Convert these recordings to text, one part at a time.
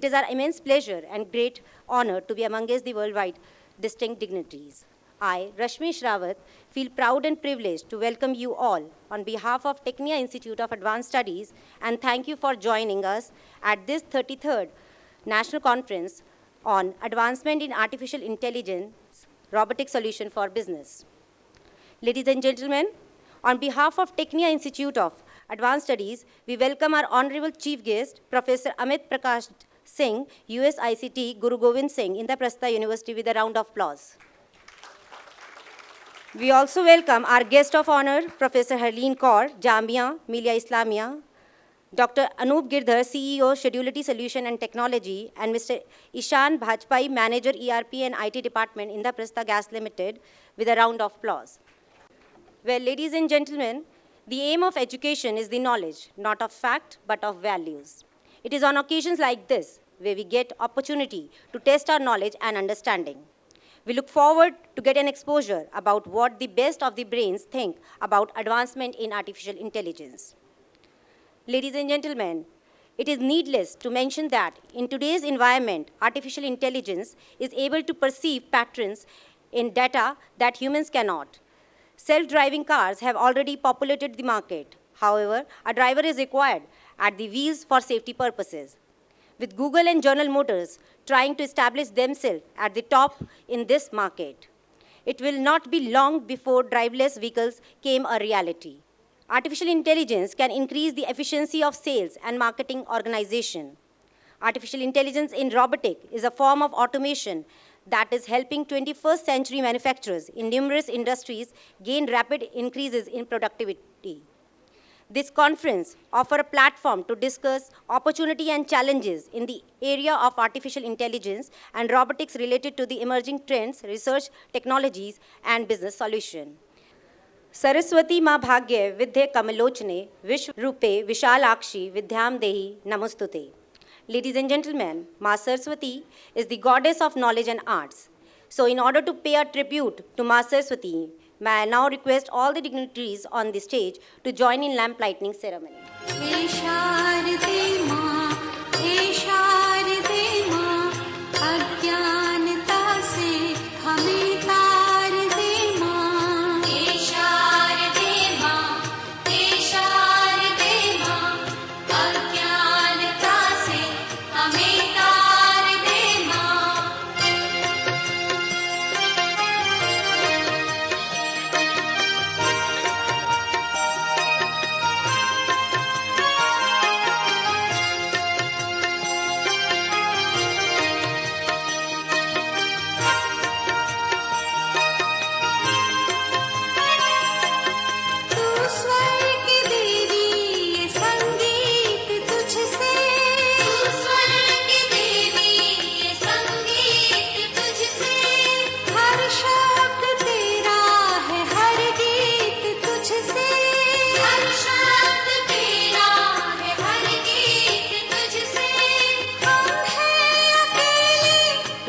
It is our immense pleasure and great honor to be amongst the worldwide distinct dignitaries. I, Rashmi Shrawat, feel proud and privileged to welcome you all on behalf of Tecnia Institute of Advanced Studies, and thank you for joining us at this 33rd National Conference on Advancement in Artificial Intelligence, Robotic Solution for Business. Ladies and gentlemen, on behalf of Tecnia Institute of Advanced Studies, we welcome our Honorable Chief Guest, Professor Amit Prakash Singh, US ICT Guru Govind Singh, Indraprastha University, with a round of applause. We also welcome our guest of honor, Professor Harleen Kaur, Jamia Millia Islamia, Dr. Anup Girdhar, CEO, Schedulability Solution and Technology, and Mr. Ishan Bhajpai, Manager, ERP and IT Department, Indraprastha Gas Limited, with a round of applause. Well, ladies and gentlemen, the aim of education is the knowledge, not of fact, but of values. It is on occasions like this where we get opportunity to test our knowledge and understanding. We look forward to get an exposure about what the best of the brains think about advancement in artificial intelligence. Ladies and gentlemen, it is needless to mention that in today's environment, artificial intelligence is able to perceive patterns in data that humans cannot. Self-driving cars have already populated the market. However, a driver is required at the wheels for safety purposes. With Google and General Motors trying to establish themselves at the top in this market, it will not be long before driverless vehicles became a reality. Artificial intelligence can increase the efficiency of sales and marketing organization. Artificial intelligence in robotics is a form of automation that is helping 21st century manufacturers in numerous industries gain rapid increases in productivity. This conference offers a platform to discuss opportunity and challenges in the area of artificial intelligence and robotics related to the emerging trends, research, technologies, and business solutions. Saraswati Ma Bhagya Vidya Kamalochne Vishwa Rupe Vishalakshi Vidyam Dehi Namostute. Ladies and gentlemen, Ma Saraswati is the goddess of knowledge and arts. So in order to pay a tribute to Ma Saraswati, may I now request all the dignitaries on the stage to join in lamp lighting ceremony.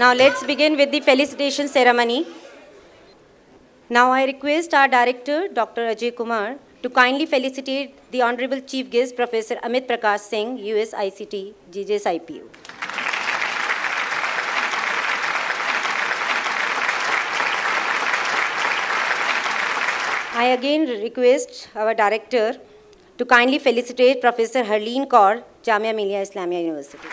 Now let's begin with the felicitation ceremony. Now I request our director, Dr. Ajay Kumar, to kindly felicitate the Honorable Chief Guest, Professor Amit Prakash Singh, US ICT, GJSIPU. I again request our director to kindly felicitate Professor Harleen Kaur, Jamia Millia Islamia University.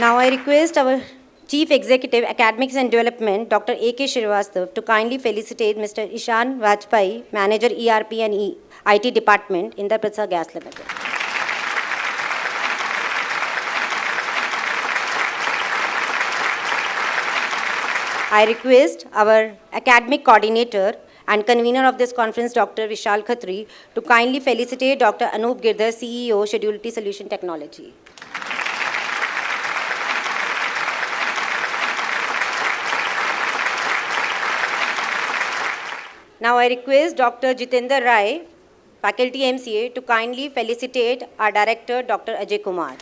Now I request our Chief Executive, Academics and Development, Dr. A.K. Srivastava, to kindly felicitate Mr. Ishan Bhajpai, Manager, ERP and IT Department, Indraprastha Gas Limited. I request our Academic Coordinator and Convener of this conference, Dr. Vishal Khatri, to kindly felicitate Dr. Anup Girdhar, CEO, Schedulability Solution Technology. Now I request Dr. Jitendra Rai, Faculty MCA, to kindly felicitate our Director, Dr. Ajay Kumar.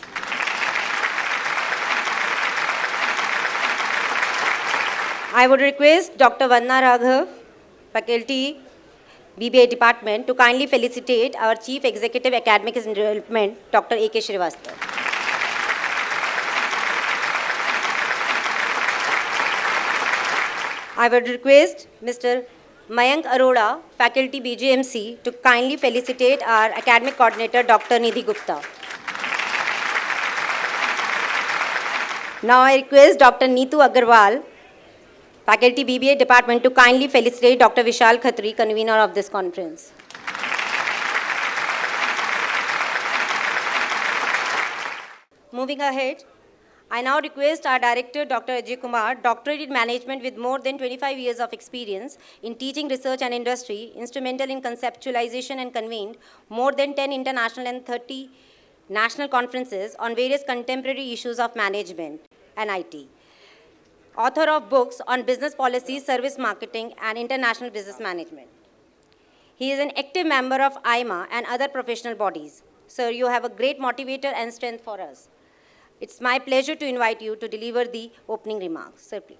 I would request Dr. Vanna Raghav, Faculty BBA Department to kindly felicitate our Chief Executive Academic Development, Dr. A.K. Srivastava. I would request Mr. Mayank Arora, Faculty BJMC, to kindly felicitate our Academic Coordinator, Dr. Nidhi Gupta. Now I request Dr. Neetu Agarwal, Faculty BBA Department, to kindly felicitate Dr. Vishal Khatri, convener of this conference. Moving ahead, I now request our Director, Dr. Ajay Kumar, Doctorate in Management with more than 25 years of experience in teaching, research and industry, instrumental in conceptualization and convened more than 10 international and 30 national conferences on various contemporary issues of management and IT. Author of books on business policy, service marketing, and international business management. He is an active member of IMA and other professional bodies. Sir, you have a great motivator and strength for us. It's my pleasure to invite you to deliver the opening remarks. Sir, please.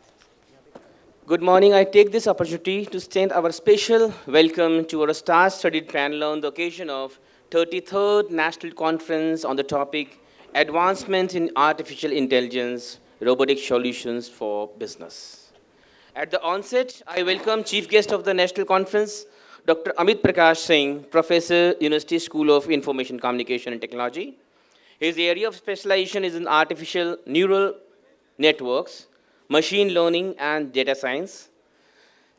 Good morning. I take this opportunity to extend our special welcome to our star-studded panel on the occasion of 33rd National Conference on the topic Advancement in Artificial Intelligence, Robotic Solutions for Business. At the onset, I welcome Chief Guest of the National Conference, Dr. Amit Prakash Singh, Professor, University School of Information Communication and Technology. His area of specialization is in artificial neural networks, machine learning, and data science.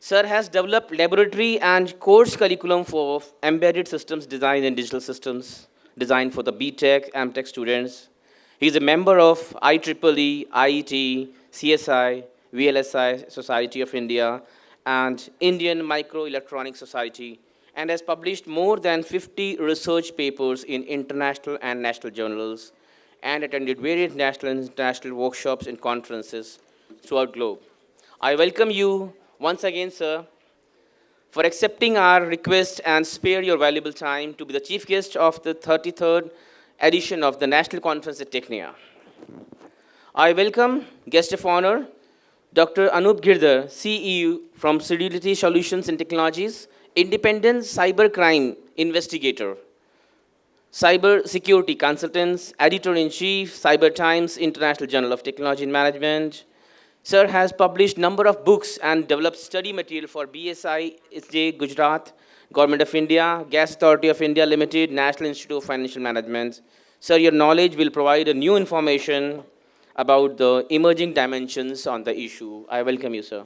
Sir has developed laboratory and course curriculum for embedded systems design and digital systems design for the BTech, MTech students. He is a member of IEEE, IET, CSI, VLSI Society of India, and Indian Microelectronics Society, and has published more than 50 research papers in international and national journals, and attended various national and international workshops and conferences throughout the globe. I welcome you once again, sir, for accepting our request and spare your valuable time to be the chief guest of the 33rd edition of the National Conference at Tecnia. I welcome guest of honor, Dr. Anup Girdhar, CEO from Fidelity Solutions and Technologies, independent cybercrime investigator, cyber security consultants, editor-in-chief, Cyber Times, International Journal of Technology and Management. Sir has published number of books and developed study material for BSI, SJ, Gujarat, Government of India, Gas Authority of India Limited, National Institute of Financial Management. Sir, your knowledge will provide a new information about the emerging dimensions on the issue. I welcome you, sir.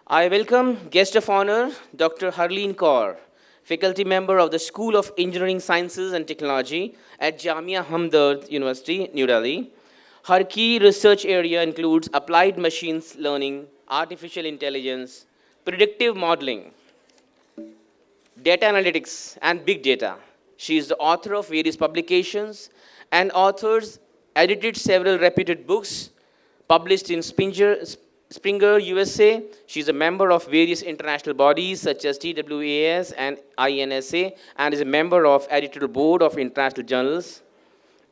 I welcome guest of honor, Dr. Harleen Kaur, faculty member of the School of Engineering Sciences and Technology at Jamia Hamdard University, New Delhi. Her key research area includes applied machines learning, artificial intelligence, predictive modeling, data analytics, and big data. She is the author of various publications and authors edited several reputed books published in Springer, USA. She is a member of various international bodies such as TIAS and INSA, and is a member of editorial board of international journals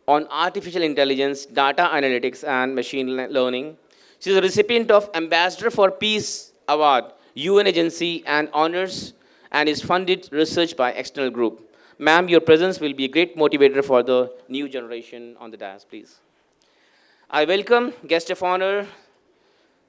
on artificial intelligence, data analytics, and machine learning. She is a recipient of Ambassador for Peace Award, UN agency, and honors, and is funded research by external group. Ma'am, your presence will be a great motivator for the new generation on the dais, please. I welcome guest of honor,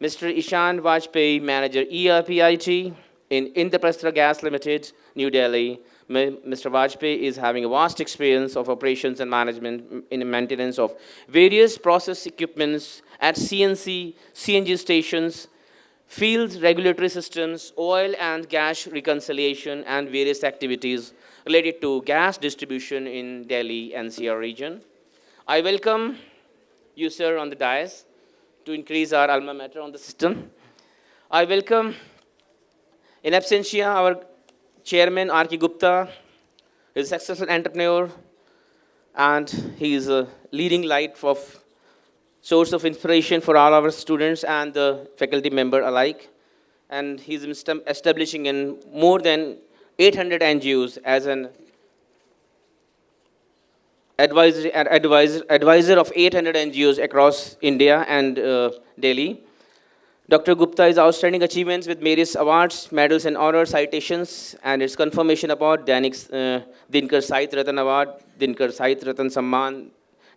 Mr. Ishan Vajpayee, Manager ERPIT in Indraprastha Gas Limited, New Delhi. Mr. Vajpayee is having a vast experience of operations and management in maintenance of various process equipments at CNG stations, field regulatory systems, oil and gas reconciliation, and various activities related to gas distribution in Delhi NCR region. I welcome you, sir, on the dais to increase our alma mater on the system. I welcome, in absentia, our chairman, R.K. Gupta. He is a successful entrepreneur, and he is a leading light of source of inspiration for all our students and the faculty member alike. And he's establishing in more than 800 NGOs as an advisor of 800 NGOs across India and Delhi. Dr. Gupta's outstanding achievements with various awards, medals, and honor citations, and its confirmation award, Dinkar Sahitya Ratan Award, Dinkar Sahitya Ratan Samman,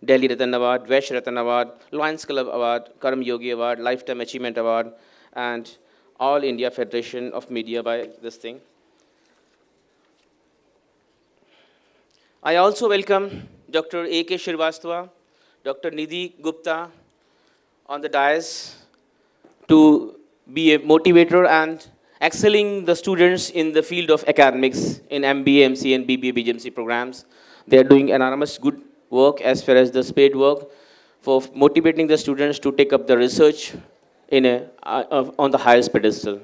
Delhi Ratan Award, Vesh Ratan Award, Lions Club Award, Karam Yogi Award, Lifetime Achievement Award, and All India Federation of Media by this thing. I also welcome Dr. A.K. Shrivastava, Dr. Nidhi Gupta on the dais to be a motivator and excelling the students in the field of academics in MBA, MCA, and BBA, BGMC programs. They are doing enormous good work as far as the paid work for motivating the students to take up the research on the highest pedestal.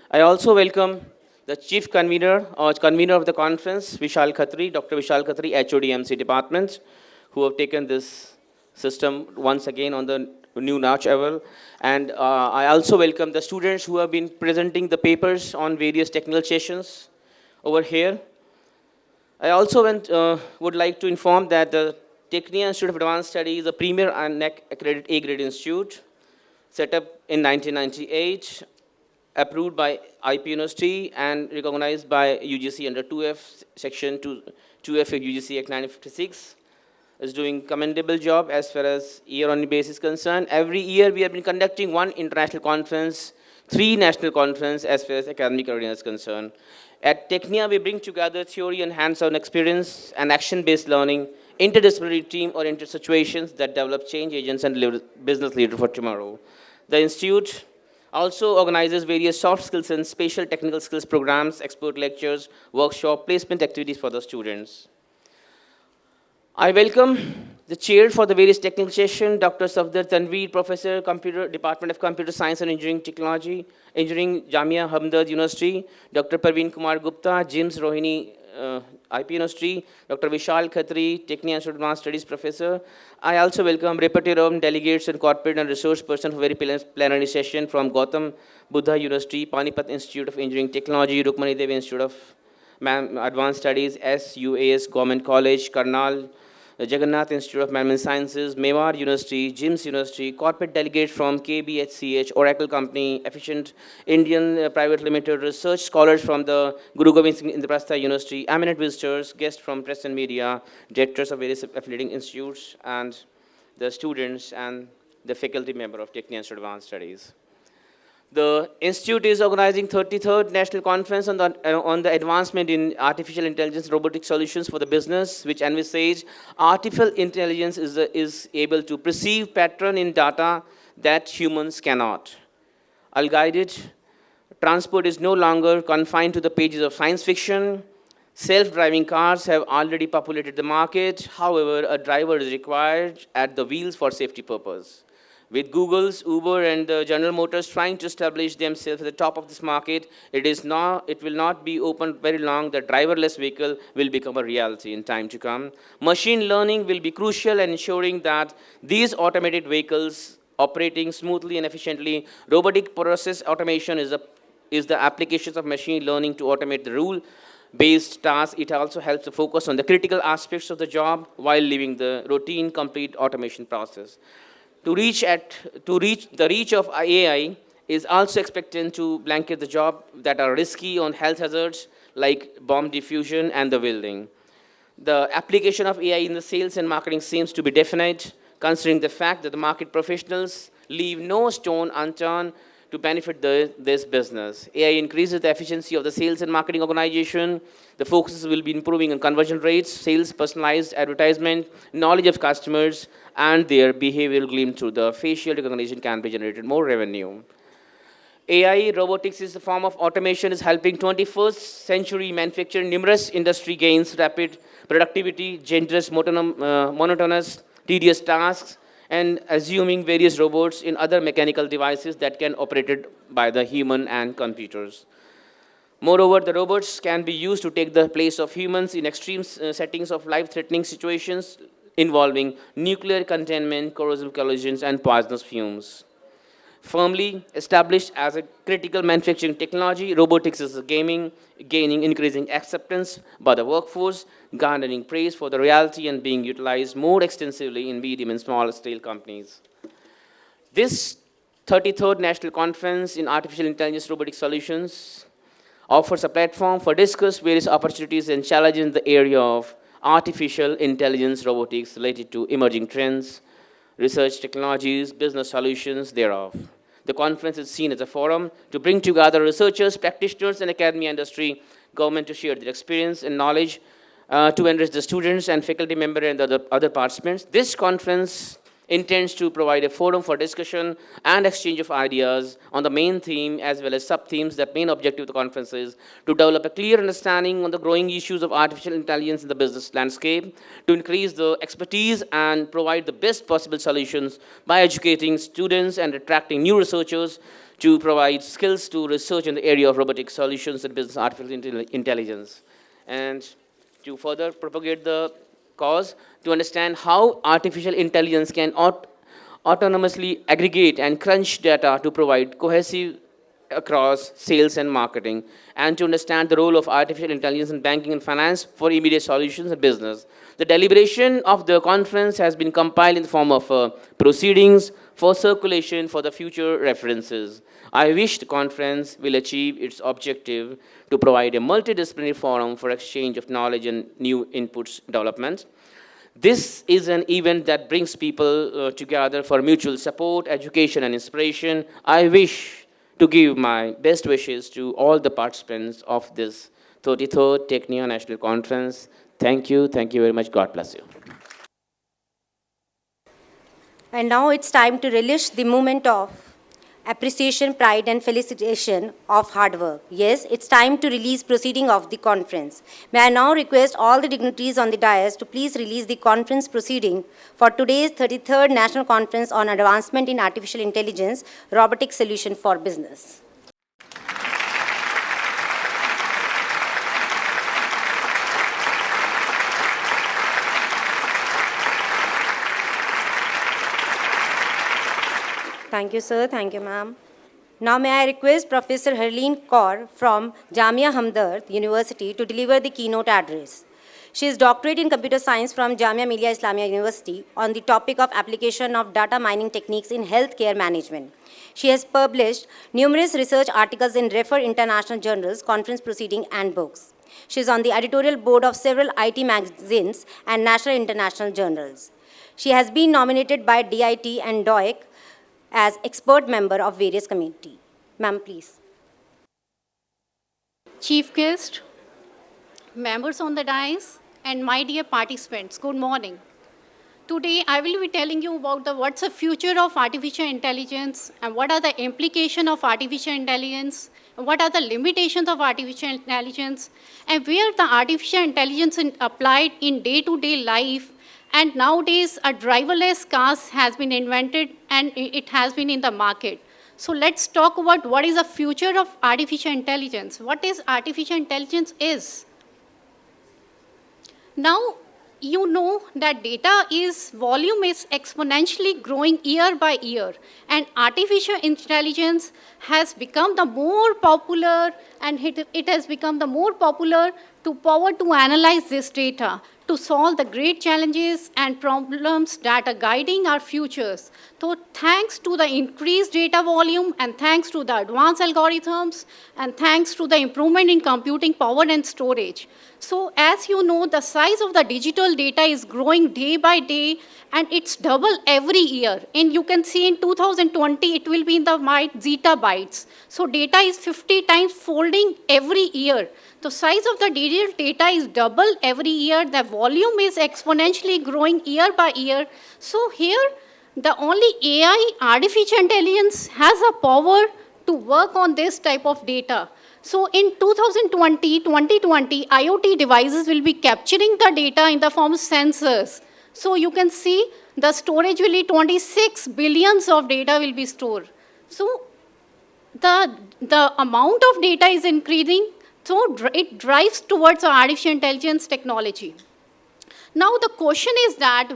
I also welcome the chief convener or convener of the conference, Vishal Khatri, Dr. Vishal Khatri, HOD MC department, who have taken this system once again on the new notch level. And I also welcome the students who have been presenting the papers on various technical sessions over here. I also would like to inform that the Tecnia Institute of Advanced Studies is a premier and NEC accredited A-grade institute set up in 1998, approved by IP University and recognized by UGC under 2F section 2F of UGC Act 1956. Is doing commendable job as far as year-on-year basis is concerned. Every year we have been conducting one international conference, 3 national conferences as far as academic arena is concerned. At Tecnia, we bring together theory and hands-on experience and action-based learning, interdisciplinary team-oriented situations that develop change agents and business leaders for tomorrow. The institute also organizes various soft skills and spatial technical skills programs, expert lectures, workshop, placement activities for the students. I welcome the chair for the various technical session, Dr. Safdar Tanveer, Professor, Department of Computer Science and Engineering Technology, Engineering, Jamia Hamdard University, Dr. Parveen Kumar Gupta, James Rohini, IP University, Dr. Vishal Khatri, Tecnia Institute of Advanced Studies Professor. I also welcome representative delegates and corporate and resource person for very plenary session from Gautam Buddha University, Panipat Institute of Engineering Technology, Rukmani Devi Institute of Advanced Studies, SUAS Government College, Karnal, the Jagannath Institute of Management Sciences, Mewar University, JIMS University, corporate delegates from KBHCH, Oracle Company, Efficient Indian Private Limited, research scholars from the Guru Gobind Singh Indraprastha University, eminent visitors, guests from press and media, directors of various affiliating institutes, and the students and the faculty member of Tecnia Institute of Advanced Studies. The Institute is organizing 33rd National Conference on the advancement in artificial intelligence robotic solutions for the business, which envisages artificial intelligence is able to perceive pattern in data that humans cannot. Unguided transport is no longer confined to the pages of science fiction. Self-driving cars have already populated the market. However, a driver is required at the wheels for safety purpose. With Google's, Uber, and General Motors trying to establish themselves at the top of this market, it will not be open very long. The driverless vehicle will become a reality in time to come. Machine learning will be crucial in ensuring that these automated vehicles operating smoothly and efficiently. Robotic process automation is the applications of machine learning to automate the rule-based tasks. It also helps to focus on the critical aspects of the job while leaving the routine, complete automation process. To reach the reach of AI is also expected to blanket the job that are risky on health hazards like bomb diffusion and the welding. The application of AI in the sales and marketing seems to be definite, considering the fact that the market professionals leave no stone unturned to benefit this business. AI increases the efficiency of the sales and marketing organization. The focus will be improving on conversion rates, sales, personalized advertisement, knowledge of customers, and their behavioral gleam through the facial recognition can be generated more revenue. AI, robotics is a form of automation, is helping 21st century manufacturing numerous industry gains, rapid productivity, generous, monotonous, tedious tasks, and assuming various robots in other mechanical devices that can be operated by the human and computers. Moreover, the robots can be used to take the place of humans in extreme settings of life-threatening situations involving nuclear containment, corrosive collisions, and poisonous fumes. Firmly established as a critical manufacturing technology, robotics is gaining increasing acceptance by the workforce, garnering praise for the reality and being utilized more extensively in medium and small scale companies. This 33rd National Conference in Artificial Intelligence Robotic Solutions offers a platform for discuss various opportunities and challenges in the area of artificial intelligence robotics related to emerging trends, research technologies, business solutions thereof. The conference is seen as a forum to bring together researchers, practitioners, and academia industry, government to share their experience and knowledge to enrich the students and faculty member and the other participants. This conference intends to provide a forum for discussion and exchange of ideas on the main theme as well as sub-themes. The main objective of the conference is to develop a clear understanding on the growing issues of artificial intelligence in the business landscape, to increase the expertise and provide the best possible solutions by educating students and attracting new researchers to provide skills to research in the area of robotic solutions and business artificial intelligence. And to further propagate the cause, to understand how artificial intelligence can autonomously aggregate and crunch data to provide cohesive across sales and marketing, and to understand the role of artificial intelligence in banking and finance for immediate solutions in business. The deliberation of the conference has been compiled in the form of proceedings for circulation for the future references. I wish the conference will achieve its objective to provide a multidisciplinary forum for exchange of knowledge and new inputs development. This is an event that brings people together for mutual support, education, and inspiration. I wish to give my best wishes to all the participants of this 33rd Tecnia National Conference. Thank you very much. God bless you. And now it's time to relish the moment of appreciation, pride, and felicitation of hard work. Yes, it's time to release proceeding of the conference. May I now request all the dignitaries on the dais to please release the conference proceeding for today's 33rd National Conference on Advancement in Artificial Intelligence, Robotic Solution for Business. Thank you, sir. Thank you, ma'am. Now may I request Professor Harleen Kaur from Jamia Hamdard University to deliver the keynote address. She is doctorate in computer science from Jamia Millia Islamia University on the topic of application of data mining techniques in healthcare management. She has published numerous research articles in Refer International Journals, conference proceeding, and books. She is on the editorial board of several IT magazines and national and international journals. She has been nominated by DIT and DOIC as expert member of various committee. Ma'am, please. Chief guest, members on the dais, and my dear participants, good morning. Today, I will be telling you about what's the future of artificial intelligence and what are the implications of artificial intelligence, and what are the limitations of artificial intelligence, and where the artificial intelligence is applied in day-to-day life. And nowadays, a driverless cars has been invented and it has been in the market. So let's talk about what is the future of artificial intelligence. What is artificial intelligence is? Now, you know that data volume is exponentially growing year by year, and artificial intelligence has become the more popular, and it has become the more popular to power to analyze this data, to solve the great challenges and problems that are guiding our futures. So thanks to the increased data volume, and thanks to the advanced algorithms, and thanks to the improvement in computing power and storage. So as you know, the size of the digital data is growing day by day, and it's double every year. And you can see in 2020, it will be in the zettabytes. So data is 50 times folding every year. The size of the digital data is double every year. The volume is exponentially growing year by year. So here, the only AI, artificial intelligence, has a power to work on this type of data. So in 2020, IoT devices will be capturing the data in the form of sensors. So you can see the storage will be 26 billions of data will be stored. So the amount of data is increasing, so it drives towards artificial intelligence technology. Now the question is that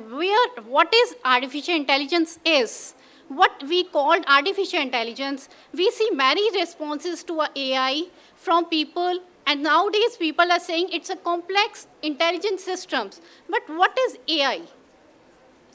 what is artificial intelligence is? What we call artificial intelligence, we see many responses to AI from people, and nowadays people are saying it's a complex intelligent systems. But what is AI?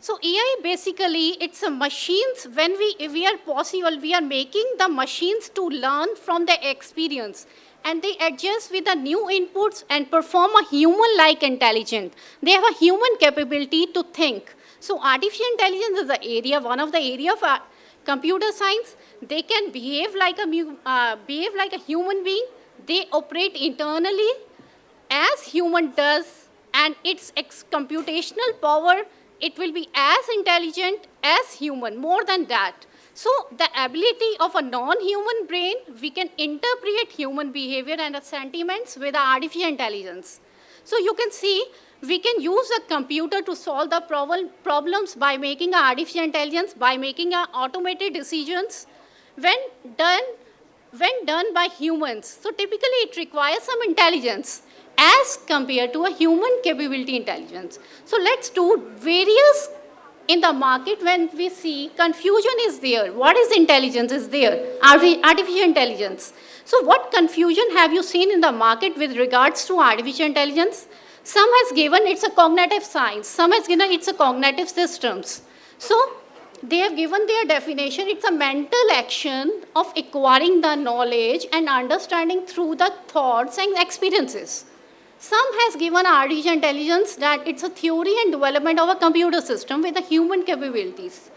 So AI basically, it's a machines, when we are possible, we are making the machines to learn from the experience, and they adjust with the new inputs and perform a human-like intelligence. They have a human capability to think. So artificial intelligence is the area, one of the area of computer science. They can behave like a human being. They operate internally as human does, and its computational power, it will be as intelligent as human, more than that. So the ability of a non-human brain, we can interpret human behavior and sentiments with the artificial intelligence. So you can see, we can use a computer to solve the problems by making artificial intelligence, by making automated decisions when done by humans. So typically it requires some intelligence as compared to a human capability intelligence. So let's do various in the market. When we see confusion is there, what is intelligence is there, artificial intelligence. So what confusion have you seen in the market with regards to artificial intelligence? Some has given it's a cognitive science, some has given it's a cognitive systems. So they have given their definition, it's a mental action of acquiring the knowledge and understanding through the thoughts and experiences. Some has given artificial intelligence that it's a theory and development of a computer system with the human capabilities.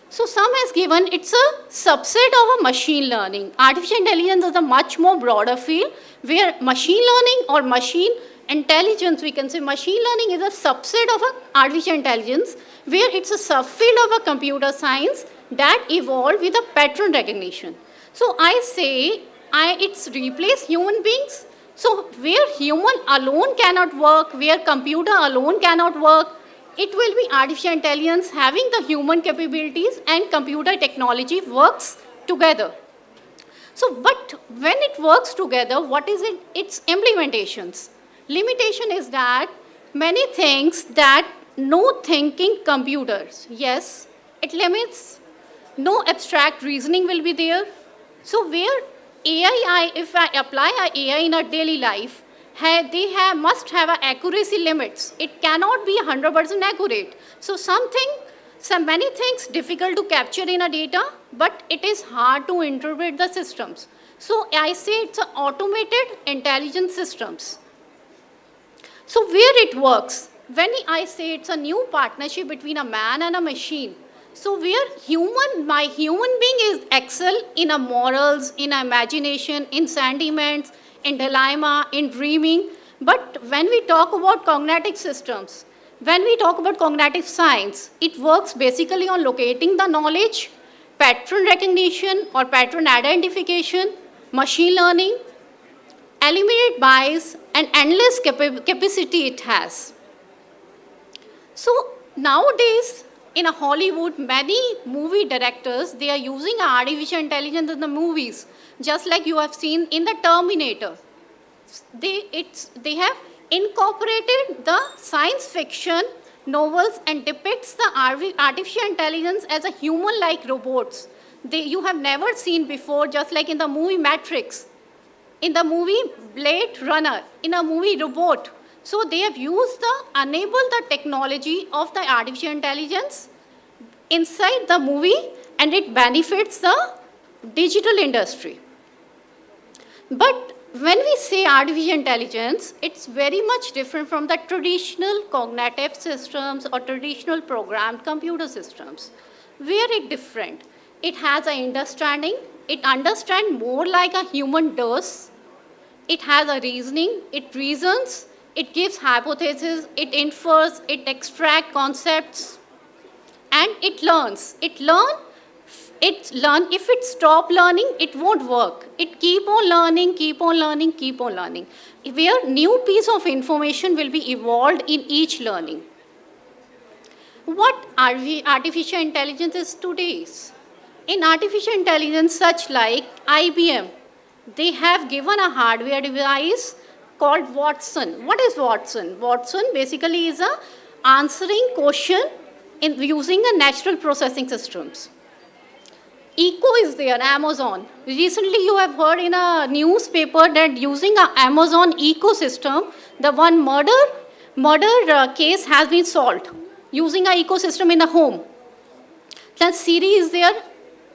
So some has given it's a subset of a machine learning. Artificial intelligence is a much more broader field where machine learning or machine intelligence, we can say machine learning is a subset of a artificial intelligence where it's a subfield of a computer science that evolved with a pattern recognition. So I say it's replaced human beings. So where human alone cannot work, where computer alone cannot work, it will be artificial intelligence having the human capabilities and computer technology works together. So, but when it works together, what is it? Its implementations. Limitation is that many things that no thinking computers, yes, it limits, no abstract reasoning will be there. So where AI, if I apply AI in our daily life, must have accuracy limits. It cannot be 100% accurate. So many things difficult to capture in a data, but it is hard to interpret the systems. So I say it's an automated intelligent systems. So where it works, when I say it's a new partnership between a man and a machine, so where my human being is excel in a morals, in a imagination, in sentiments, in dilemma, in dreaming. But when we talk about cognitive systems, when we talk about cognitive science, it works basically on locating the knowledge, pattern recognition or pattern identification, machine learning, eliminate bias, and endless capacity it has. So nowadays, in a Hollywood, many movie directors, they are using artificial intelligence in the movies, just like you have seen in the Terminator. They have incorporated the science fiction novels and depicts the artificial intelligence as a human-like robots. You have never seen before, just like in the movie Matrix, in the movie Blade Runner, in a movie Robot. So they have enabled the technology of the artificial intelligence inside the movie, and it benefits the digital industry. But when we say artificial intelligence, it's very much different from the traditional cognitive systems or traditional programmed computer systems. Where it different? It has an understanding. It understands more like a human does. It has a reasoning. It reasons. It gives hypotheses. It infers. It extracts concepts. And it learns. If it stop learning, it won't work. It keep on learning, keep on learning, keep on learning. Where new piece of information will be evolved in each learning. What artificial intelligence is today's? In artificial intelligence, such like IBM, they have given a hardware device called Watson. What is Watson? Watson basically is a answering question using a natural processing systems. Eco is there, Amazon. Recently you have heard in a newspaper that using an Amazon ecosystem, the one murder case has been solved using an ecosystem in the home. Then Siri is there.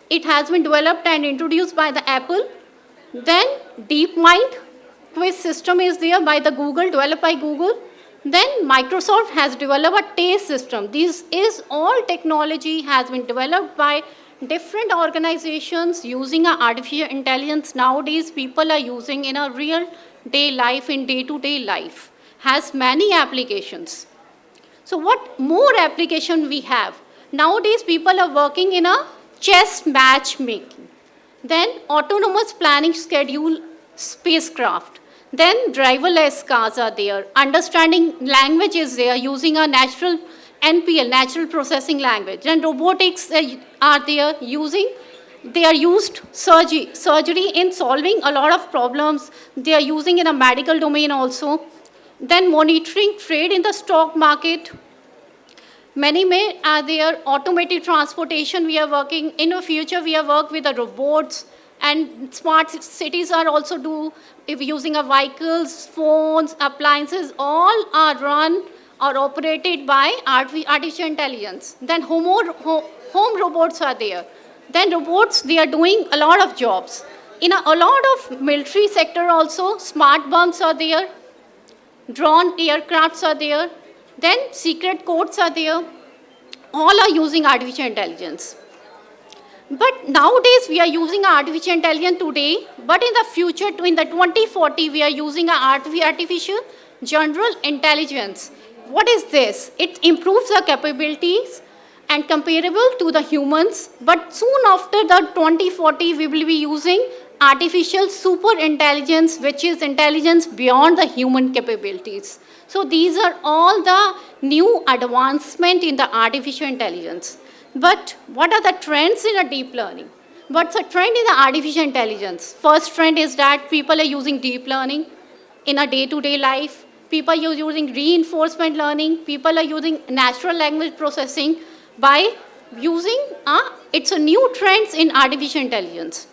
It has been developed and introduced by the Apple. Then DeepMind quiz system is there by the Google, developed by Google. Then Microsoft has developed a TIAS system. This is all technology has been developed by different organizations using artificial intelligence. Nowadays, people are using in a real day life, in day-to-day life. Has many applications. So what more application we have? Nowadays, people are working in a chess matchmaking. Then autonomous planning schedule spacecraft. Then driverless cars are there. Understanding language is there using a natural NPL, natural processing language. And robotics are there using, they are used surgery in solving a lot of problems. They are using in a medical domain also. Then monitoring trade in the stock market. Many are there. Automated transportation we are working. In the future we are work with the robots, and smart cities are also if using a vehicles, phones, appliances, all are run or operated by artificial intelligence. Then home robots are there. Then robots, they are doing a lot of jobs. In a lot of military sector also, smart bombs are there. Drone aircrafts are there. Then secret codes are there. All are using artificial intelligence. But nowadays we are using artificial intelligence today, but in the future, in the 2040, we are using artificial general intelligence. What is this? It improves the capabilities and comparable to the humans, but soon after the 2040, we will be using artificial super intelligence, which is intelligence beyond the human capabilities. So these are all the new advancement in the artificial intelligence. But what are the trends in a deep learning? What's a trend in the artificial intelligence? First trend is that people are using deep learning in a day-to-day life. People are using reinforcement learning. People are using natural language processing by using, it's a new trends in artificial intelligence.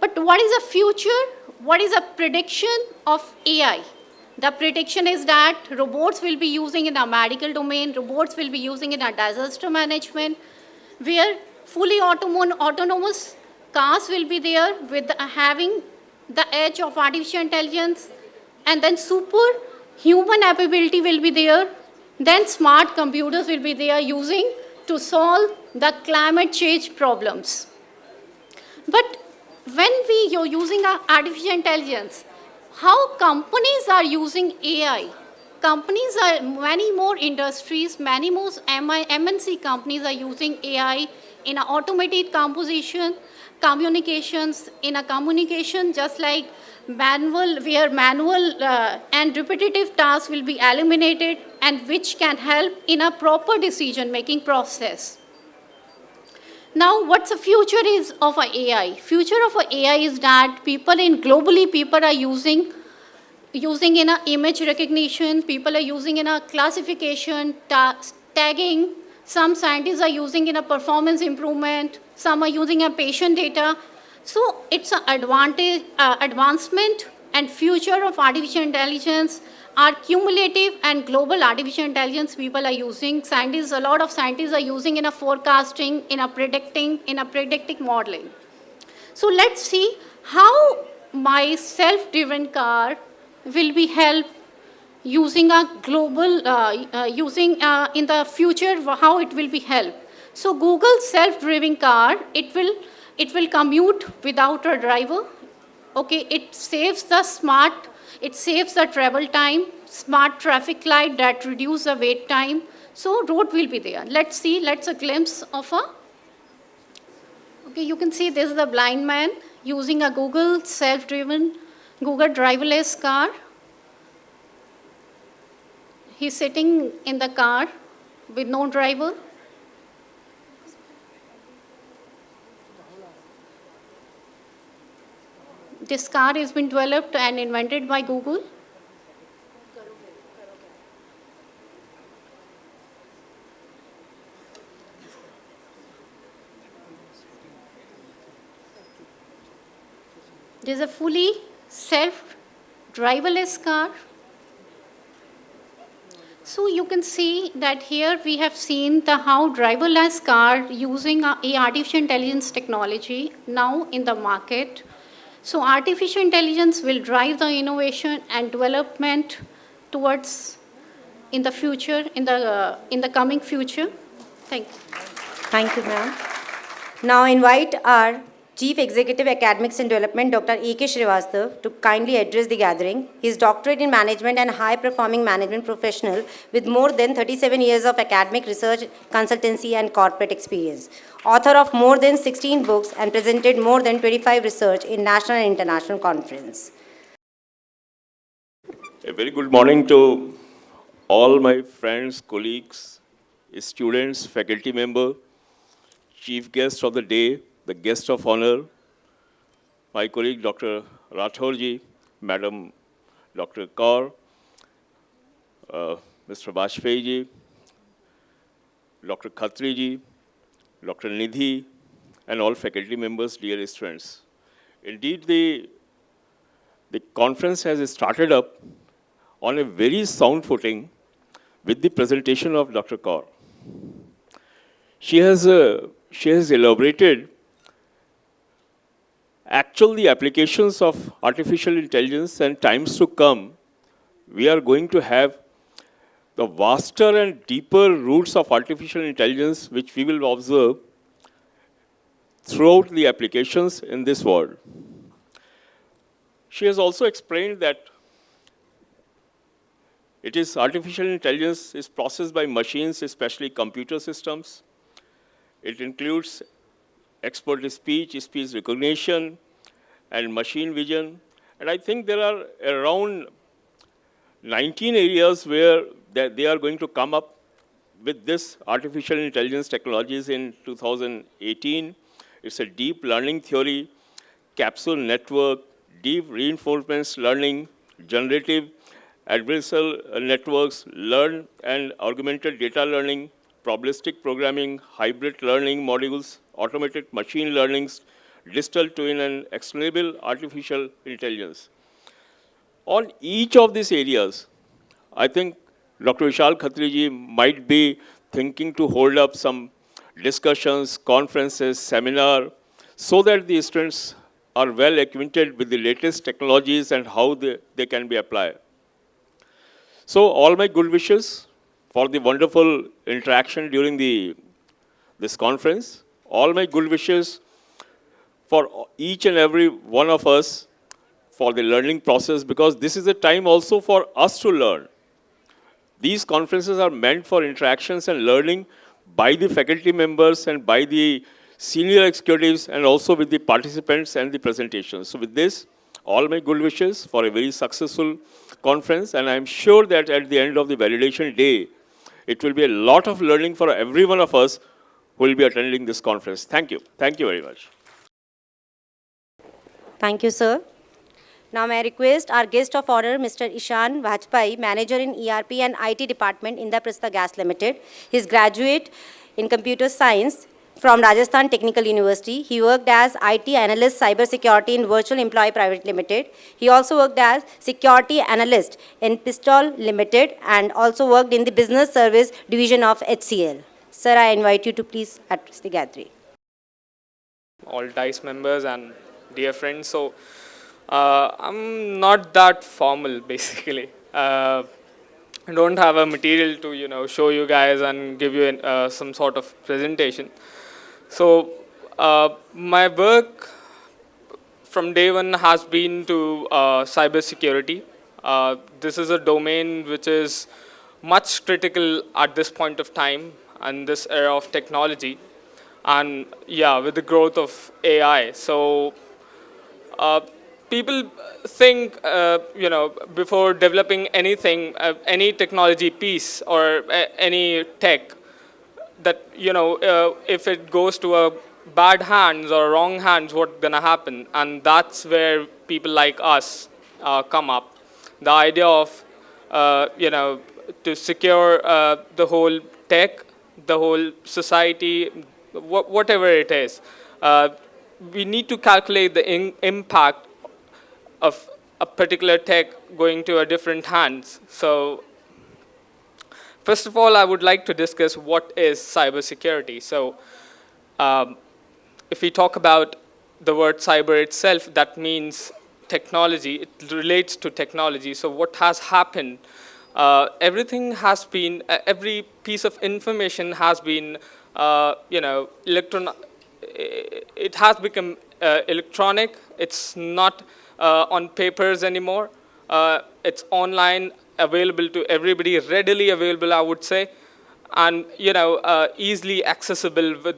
But what is the future? What is a prediction of AI? The prediction is that robots will be using in a medical domain, robots will be using in a disaster management, where fully autonomous cars will be there with having the edge of artificial intelligence, and then super human ability will be there, then smart computers will be there using to solve the climate change problems. But when we are using artificial intelligence, how companies are using AI? Companies are, many more industries, many more MNC companies are using AI in automated composition, communications, in a communication just like manual, where manual and repetitive tasks will be eliminated, and which can help in a proper decision-making process. Now, what's the future is of AI? Future of AI is that globally people are using in a image recognition, people are using in a classification, tagging, some scientists are using in a performance improvement, some are using a patient data. So it's an advancement and future of artificial intelligence are cumulative, and global artificial intelligence people are using. Scientists, a lot of scientists are using in a forecasting, in a predicting modeling. So let's see how my self-driven car will be helped using a global, in the future, how it will be helped. So Google self-driving car, it will commute without a driver. Okay, it saves the travel time, smart traffic light that reduce the wait time. So road will be there. Let's a glimpse of okay, you can see this is the blind man using a Google driverless car. He's sitting in the car with no driver. This car has been developed and invented by Google. This is a fully self-driverless car. So you can see that here we have seen the how driverless car using a artificial intelligence technology now in the market. So artificial intelligence will drive the innovation and development towards in the future, in the coming future. Thank you. Thank you, ma'am. Now invite our Chief Executive Academics and Development, Dr. A.K. Srivastav, to kindly address the gathering. He is doctorate in management and high-performing management professional with more than 37 years of academic research, consultancy, and corporate experience. Author of more than 16 books and presented more than 25 research in national and international conference. A very good morning to all my friends, colleagues, students, faculty member, chief guest of the day, the guest of honor, my colleague Dr. Rathorji, Madam Dr. Kaur, Mr. Bajpayee, Dr. Khatriji, Dr. Nidhi, and all faculty members, dear students. Indeed, the conference has started up on a very sound footing with the presentation of Dr. Kaur. She has elaborated the applications of artificial intelligence, and times to come, we are going to have the vaster and deeper roots of artificial intelligence which we will observe throughout the applications in this world. She has also explained that artificial intelligence is processed by machines, especially computer systems. It includes expert speech, speech recognition, and machine vision. And I think there are around 19 areas where they are going to come up with this artificial intelligence technologies in 2018. It's a deep learning theory, capsule network, deep reinforcement learning, generative adversarial networks, learn and augmented data learning, probabilistic programming, hybrid learning modules, automated machine learnings, digital twin, and explainable artificial intelligence. On each of these areas, I think Dr. Vishal Khatriji might be thinking to hold up some discussions, conferences, seminar, so that the students are well acquainted with the latest technologies and how they can be applied. So all my good wishes for the wonderful interaction during this conference. All my good wishes for each and every one of us for the learning process, because this is a time also for us to learn. These conferences are meant for interactions and learning by the faculty members and by the senior executives, and also with the participants and the presentations. So with this, all my good wishes for a very successful conference, and I'm sure that at the end of the validation day, it will be a lot of learning for every one of us who will be attending this conference. Thank you. Thank you very much. Thank you, sir. Now may I request our guest of honor, Mr. Ishan Bajpayee, Manager in ERP and IT Department, Indraprastha Gas Limited. He is graduate in Computer Science from Rajasthan Technical University. He worked as IT Analyst Cyber Security in Virtual Employee Private Limited. He also worked as Security Analyst in Pistol Limited and also worked in the Business Service Division of HCL. Sir, I invite you to please address the gathering. All TIAS members and dear friends. So I'm not that formal, basically. I don't have a material to show you guys and give you some sort of presentation. So my work from day one has been to cyber security. This is a domain which is much critical at this point of time and this era of technology, and yeah, with the growth of AI. So people think, before developing anything, any technology piece or any tech, that, if it goes to a bad hands or wrong hands, what's gonna happen? And that's where people like us come up. The idea of, to secure the whole tech, the whole society, whatever it is, we need to calculate the impact of a particular tech going to a different hands. So first of all, I would like to discuss what is cybersecurity. So if we talk about the word cyber itself, that means technology. It relates to technology. So what has happened? Everything has been, every piece of information has been, it has become electronic. It's not on papers anymore. It's online, available to everybody, readily available, I would say, and easily accessible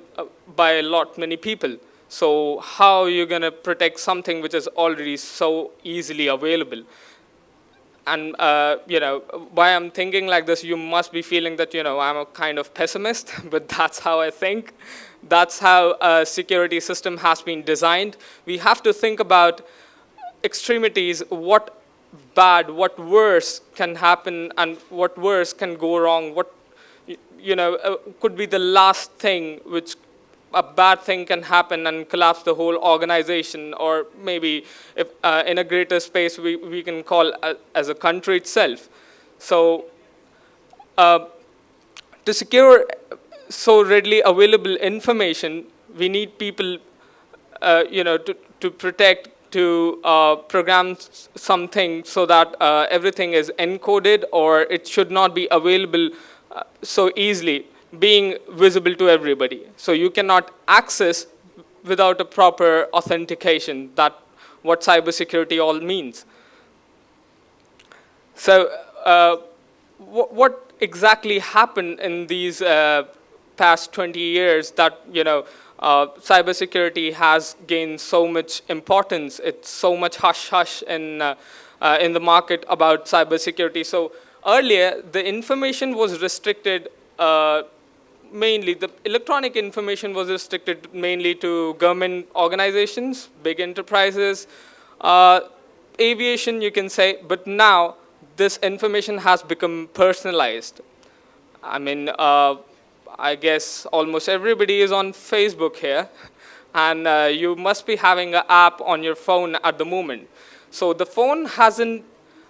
by many people. So how are you going to protect something which is already so easily available? And why I'm thinking like this, you must be feeling that I'm a kind of pessimist, but that's how I think. That's how a security system has been designed. We have to think about extremities, what bad, what worse can happen, and what worse can go wrong, what could be the last thing which a bad thing can happen and collapse the whole organization, or maybe if in a greater space we can call as a country itself. So to secure so readily available information, we need people to protect, to program something so that everything is encoded, or it should not be available so easily, being visible to everybody. So you cannot access without a proper authentication. That what cybersecurity all means. So what exactly happened in these past 20 years that cybersecurity has gained so much importance? It's so much hush-hush in the market about cybersecurity. So earlier, the information was restricted mainly, the electronic information was restricted mainly to government organizations, big enterprises, aviation, you can say. But now, this information has become personalized. I mean, I guess almost everybody is on Facebook here, and you must be having an app on your phone at the moment. So the phone hasn't,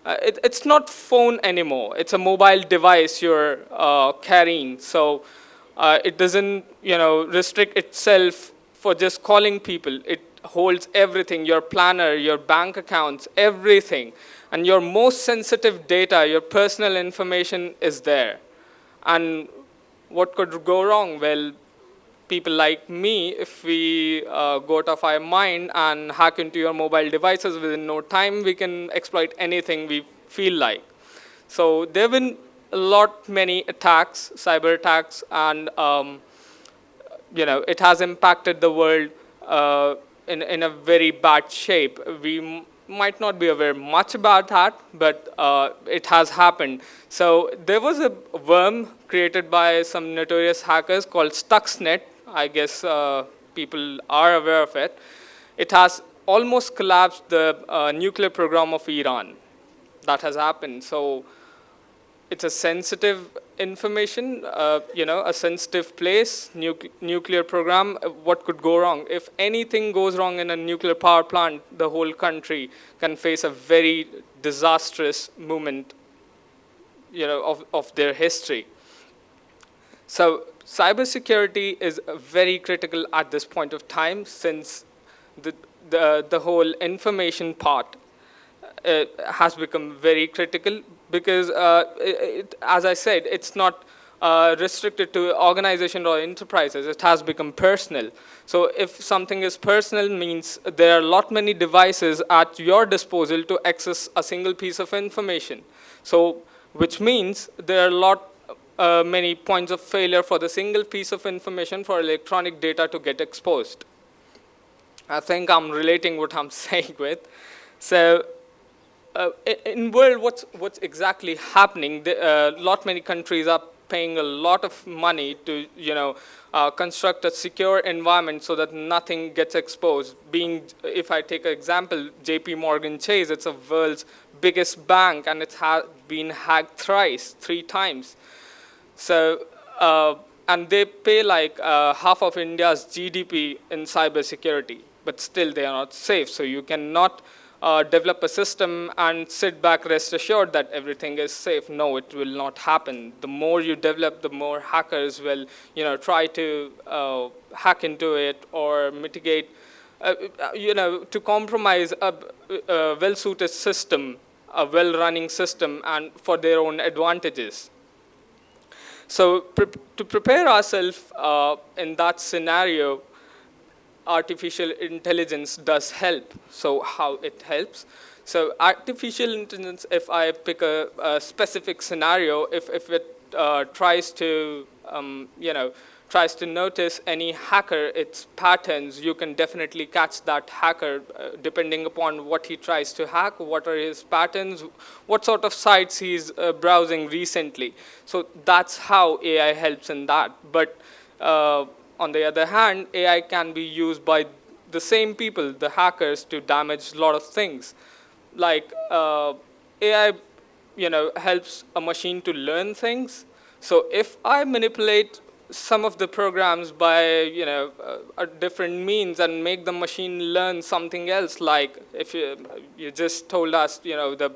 it's not phone anymore. It's a mobile device you're carrying. So it doesn't, restrict itself for just calling people. It holds everything, your planner, your bank accounts, everything. And your most sensitive data, your personal information is there. And what could go wrong? Well, people like me, if we go out of our mind and hack into your mobile devices within no time, we can exploit anything we feel like. So there have been many attacks, cyber attacks, and it has impacted the world in a very bad shape. We might not be aware much about that, but it has happened. So there was a worm created by some notorious hackers called Stuxnet. I guess people are aware of it. It has almost collapsed the nuclear program of Iran. That has happened. So it's a sensitive information, a sensitive place, nuclear program. What could go wrong? If anything goes wrong in a nuclear power plant, the whole country can face a very disastrous moment, of their history. So cybersecurity is very critical at this point of time, since the whole information part has become very critical, because as I said, it's not restricted to organization or enterprises. It has become personal. So if something is personal, means there are many devices at your disposal to access a single piece of information. So which means there are many points of failure for the single piece of information for electronic data to get exposed. I think I'm relating what I'm saying with. So in world, what's exactly happening? Many countries are paying a lot of money to construct a secure environment so that nothing gets exposed. If I take an example, JP Morgan Chase, it's the world's biggest bank, and it has been hacked three times. So and they pay half of India's GDP in cybersecurity, but still they are not safe. So you cannot develop a system and sit back, rest assured that everything is safe. No, it will not happen. The more you develop, the more hackers will, try to hack into it or mitigate, to compromise a well-suited system, a well-running system, and for their own advantages. So to prepare ourselves in that scenario, artificial intelligence does help. So how it helps? So artificial intelligence, if I pick a specific scenario, if it tries to, tries to notice any hacker, its patterns, you can definitely catch that hacker depending upon what he tries to hack, what are his patterns, what sort of sites he's browsing recently. So that's how AI helps in that. But on the other hand, AI can be used by the same people, the hackers, to damage a lot of things. Like AI, helps a machine to learn things. So if I manipulate some of the programs by, a different means and make the machine learn something else, like if you just told us, the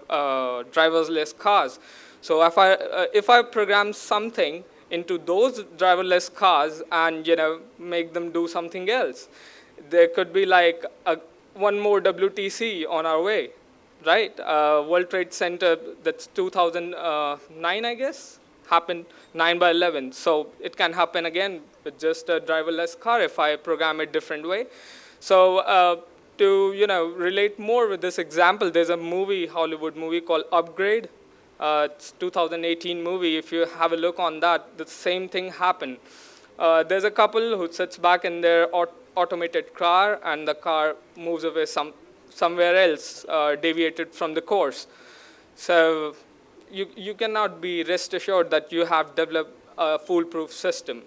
driverless cars. So if I program something into those driverless cars and, make them do something else, there could be like one more WTC on our way, right? World Trade Center, that's 2009, I guess, happened 9/11. So it can happen again with just a driverless car if I program it different way. So to, relate more with this example, there's a movie, Hollywood movie called Upgrade. It's 2018 movie. If you have a look on that, the same thing happened. There's a couple who sits back in their automated car, and the car moves away somewhere else, deviated from the course. So you cannot be rest assured that you have developed a foolproof system.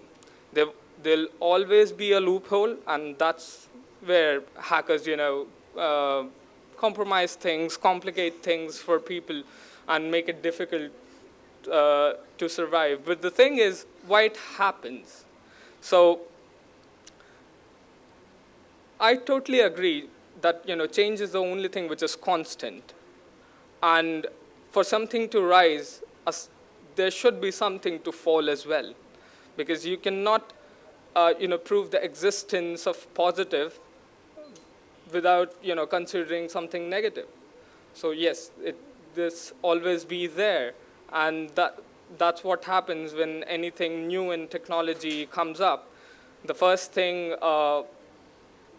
There'll always be a loophole, and that's where hackers, compromise things, complicate things for people, and make it difficult to survive. But the thing is, why it happens? So I totally agree that, change is the only thing which is constant. And for something to rise, there should be something to fall as well. Because you cannot, prove the existence of positive without, considering something negative. So yes, this always be there. And that's what happens when anything new in technology comes up. The first thing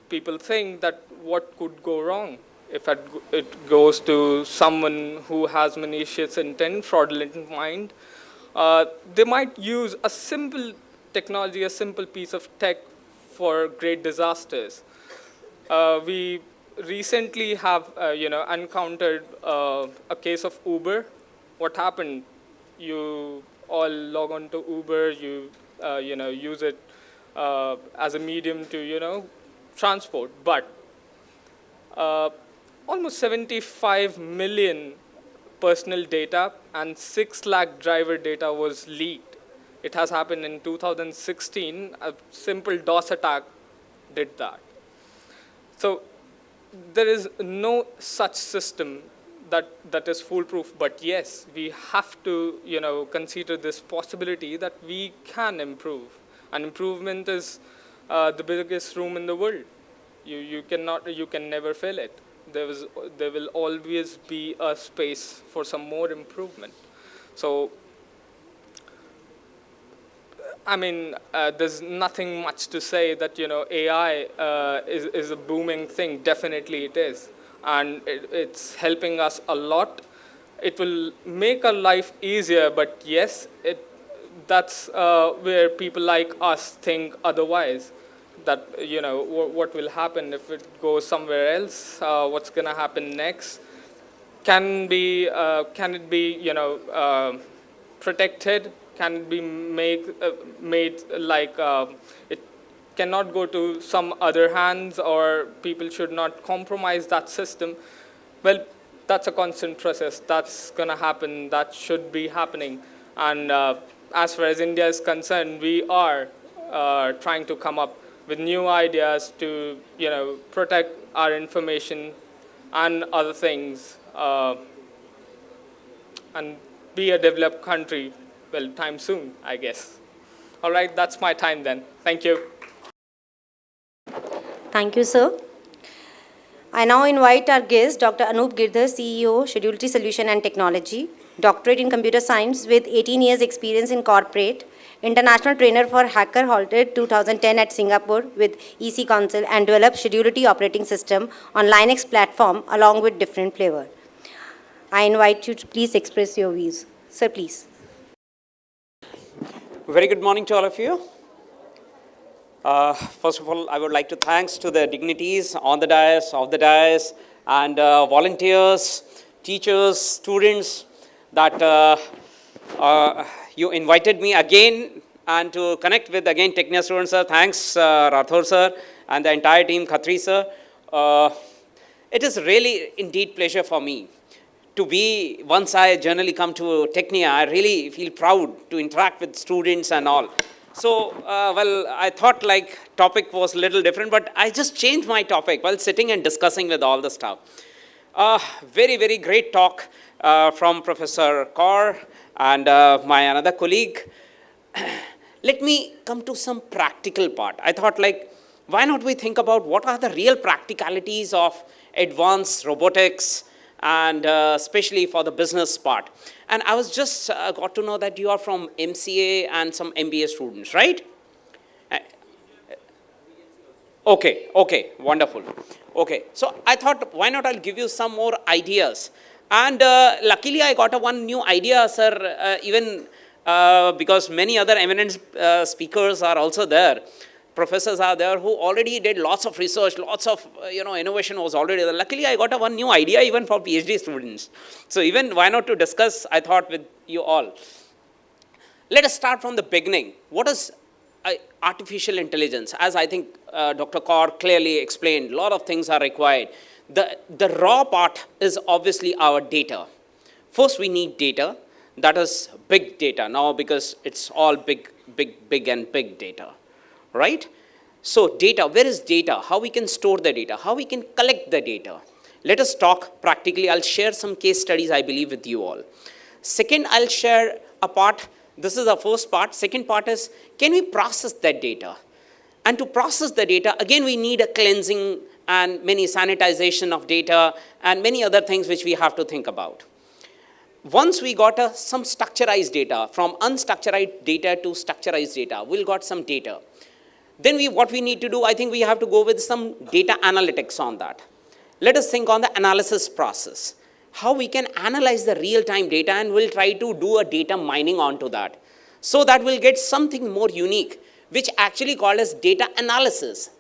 people think that what could go wrong if it goes to someone who has malicious intent, fraudulent mind. They might use a simple technology, a simple piece of tech for great disasters. We recently have, encountered a case of Uber. What happened? You all log on to Uber, you, use it as a medium to, transport. But almost 75 million personal data and 6 lakh driver data was leaked. It has happened in 2016. A simple DOS attack did that. So there is no such system that is foolproof. But yes, we have to, consider this possibility that we can improve. And improvement is the biggest room in the world. You can never fill it. There will always be a space for some more improvement. So, I mean, there's nothing much to say that, AI is a booming thing. Definitely it is. And it's helping us a lot. It will make our life easier, but yes, that's where people like us think otherwise. That, what will happen if it goes somewhere else? What's going to happen next? Can it be, protected? Can it be made like it cannot go to some other hands, or people should not compromise that system? Well, that's a constant process. That's going to happen. That should be happening. And as far as India is concerned, we are trying to come up with new ideas to, protect our information and other things, and be a developed country, well, time soon, I guess. All right, that's my time then. Thank you. Thank you, sir. I now invite our guest, Dr. Anup Girdhar, CEO, Schedulity Solution and Technology, doctorate in computer science with 18 years experience in corporate, international trainer for Hacker Halted 2010 at Singapore with EC Council, and developed Schedulity operating system on Linux platform along with different flavor. I invite you to please express your views. Sir, please. Very good morning to all of you. First of all, I would like to thanks to the dignitaries on the dais, off the dais, and volunteers, teachers, students that you invited me again and to connect with again Tecnia students, sir. Thanks, Rathore sir, and the entire team, Khatri sir. It is really indeed pleasure for me to be, once I generally come to Tecnia, I really feel proud to interact with students and all. So, well, I thought like topic was a little different, but I just changed my topic while sitting and discussing with all the staff. Very, very great talk from Professor Kaur and my another colleague. Let me come to some practical part. I thought like, why not we think about what are the real practicalities of advanced robotics, and especially for the business part. And I was just got to know that you are from MCA and some MBA students, right? Okay, wonderful. Okay, so I thought, why not I'll give you some more ideas. And luckily I got one new idea, sir, even because many other eminent speakers are also there. Professors are there who already did lots of research, lots of innovation was already there. Luckily, I got one new idea even for PhD students. So even why not to discuss, I thought, with you all. Let us start from the beginning. What is artificial intelligence? As I think Dr. Kaur clearly explained, a lot of things are required. The raw part is obviously our data. First, we need data. That is big data now because it's all big data. Right? So data, where is data? How we can store the data? How we can collect the data? Let us talk practically. I'll share some case studies, I believe, with you all. Second, I'll share a part. This is the first part. Second part is, can we process that data? And to process the data, again, we need a cleansing and many sanitization of data and many other things which we have to think about. Once we got some structurized data, from unstructured data to structurized data, we'll got some data. Then what we need to do, I think we have to go with some data analytics on that. Let us think on the analysis process. How we can analyze the real-time data, and we'll try to do a data mining onto that. So that we'll get something more unique, which actually called as data analysis.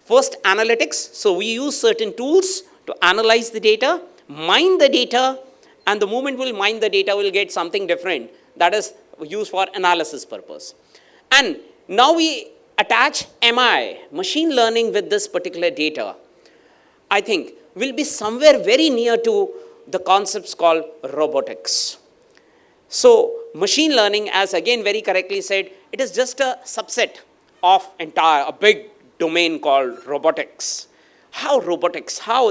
First, analytics. So we use certain tools to analyze the data, mine the data, and the moment we'll mine the data, we'll get something different that is used for analysis purpose. And now we attach MI, machine learning, with this particular data. I think will be somewhere very near to the concepts called robotics. So machine learning, as again very correctly said, it is just a subset of a big domain called robotics. How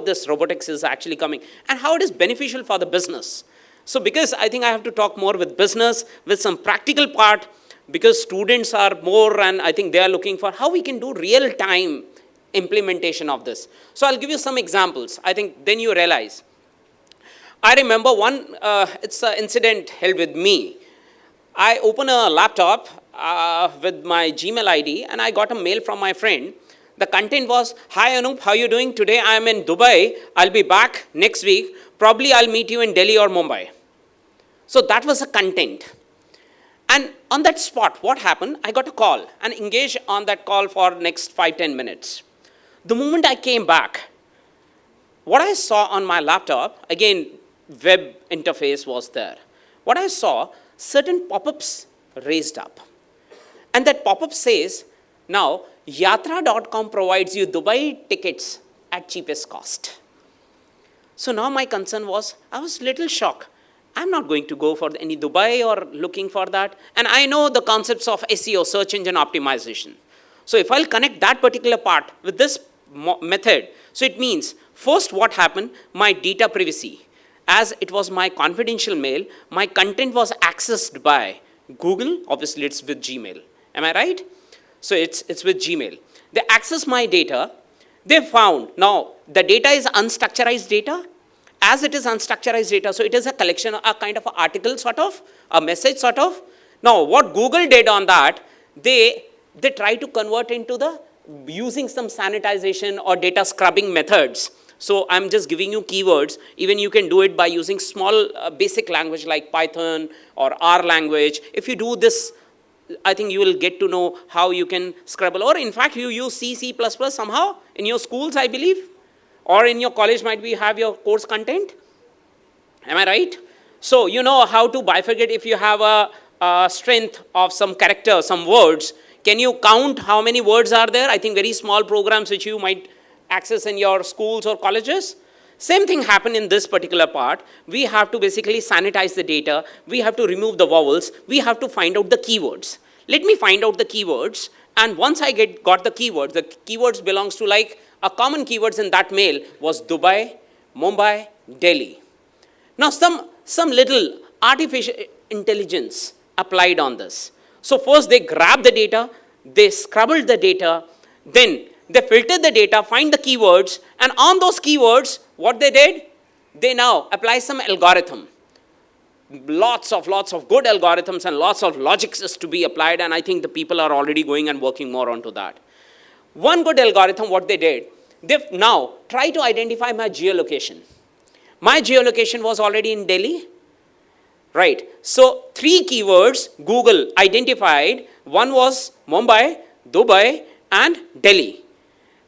this robotics is actually coming, and how it is beneficial for the business. So because I think I have to talk more with business, with some practical part, because students are more, and I think they are looking for how we can do real-time implementation of this. So I'll give you some examples. I think then you realize. I remember one, it's an incident held with me. I open a laptop with my Gmail ID, and I got a mail from my friend. The content was, "Hi Anup, how are you doing? Today I am in Dubai. I'll be back next week. Probably I'll meet you in Delhi or Mumbai." So that was the content. And on that spot, what happened? I got a call and engaged on that call for next 5-10 minutes. The moment I came back, what I saw on my laptop, again, web interface was there. What I saw, certain pop-ups raised up. And that pop-up says, now, Yatra.com provides you Dubai tickets at cheapest cost. So now my concern was, I was a little shocked. I'm not going to go for any Dubai or looking for that. And I know the concepts of SEO, search engine optimization. So if I'll connect that particular part with this method, so it means First, what happened? My data privacy. As it was my confidential mail, my content was accessed by Google. Obviously, it's with Gmail. Am I right? So it's with Gmail. They access my data. They found, now, the data is unstructured data. As it is unstructured data, so it is a collection, a kind of an article sort of, a message sort of. Now, what Google did on that, they try to convert into the, using some sanitization or data scrubbing methods. So I'm just giving you keywords. Even you can do it by using small basic language like Python or R language. If you do this, I think you will get to know how you can scrabble. Or in fact, you use C, C++ somehow in your schools, I believe. Or in your college might be have your course content. Am I right? So you know how to bifurcate if you have a strength of some character, some words. Can you count how many words are there? I think very small programs which you might access in your schools or colleges. Same thing happened in this particular part. We have to basically sanitize the data. We have to remove the vowels. We have to find out the keywords. Let me find out the keywords. And once I got the keywords belongs to like a common keywords in that mail was Dubai, Mumbai, Delhi. Now some little artificial intelligence applied on this. So first they grabbed the data, they scrabbled the data, then they filtered the data, find the keywords, and on those keywords, what they did? They now apply some algorithm. Lots of good algorithms and lots of logics is to be applied, and I think the people are already going and working more onto that. One good algorithm, what they did, they now try to identify my geolocation. My geolocation was already in Delhi, right? So 3 keywords Google identified. One was Mumbai, Dubai, and Delhi.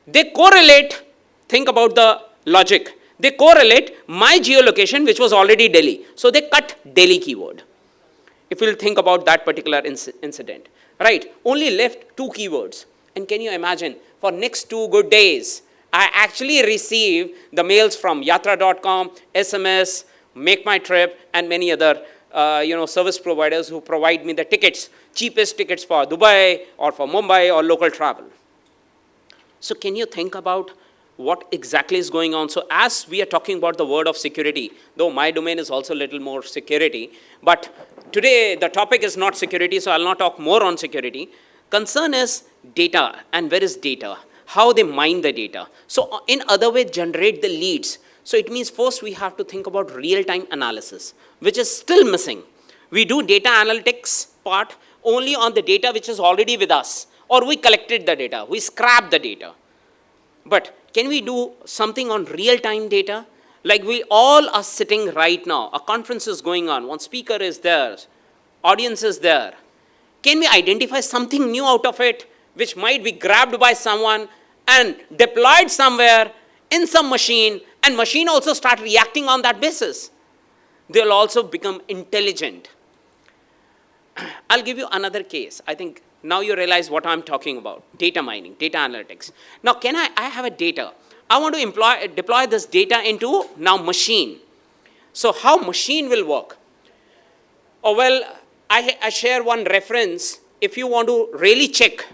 They correlate, think about the logic. They correlate my geolocation, which was already Delhi. So they cut Delhi keyword. If you'll think about that particular incident, right? Only left 2 keywords. And can you imagine, for next 2 good days, I actually received the mails from yatra.com, SMS, Make My Trip, and many other service providers who provide me the tickets, cheapest tickets for Dubai or for Mumbai or local travel. So can you think about what exactly is going on? So as we are talking about the word of security, though my domain is also a little more security, but today the topic is not security, so I'll not talk more on security. Concern is data, and where is data? How they mine the data. So in other way, generate the leads. So it means first we have to think about real-time analysis, which is still missing. We do data analytics part only on the data which is already with us, or we collected the data, we scrapped the data. But can we do something on real-time data? Like we all are sitting right now, a conference is going on, one speaker is there, audience is there. Can we identify something new out of it, which might be grabbed by someone and deployed somewhere in some machine, and machine also start reacting on that basis? They'll also become intelligent. I'll give you another case. I think now you realize what I'm talking about, data mining, data analytics. Now, can I have a data. I want to deploy this data into now machine. So how machine will work? Oh, well, I share one reference. If you want to really check,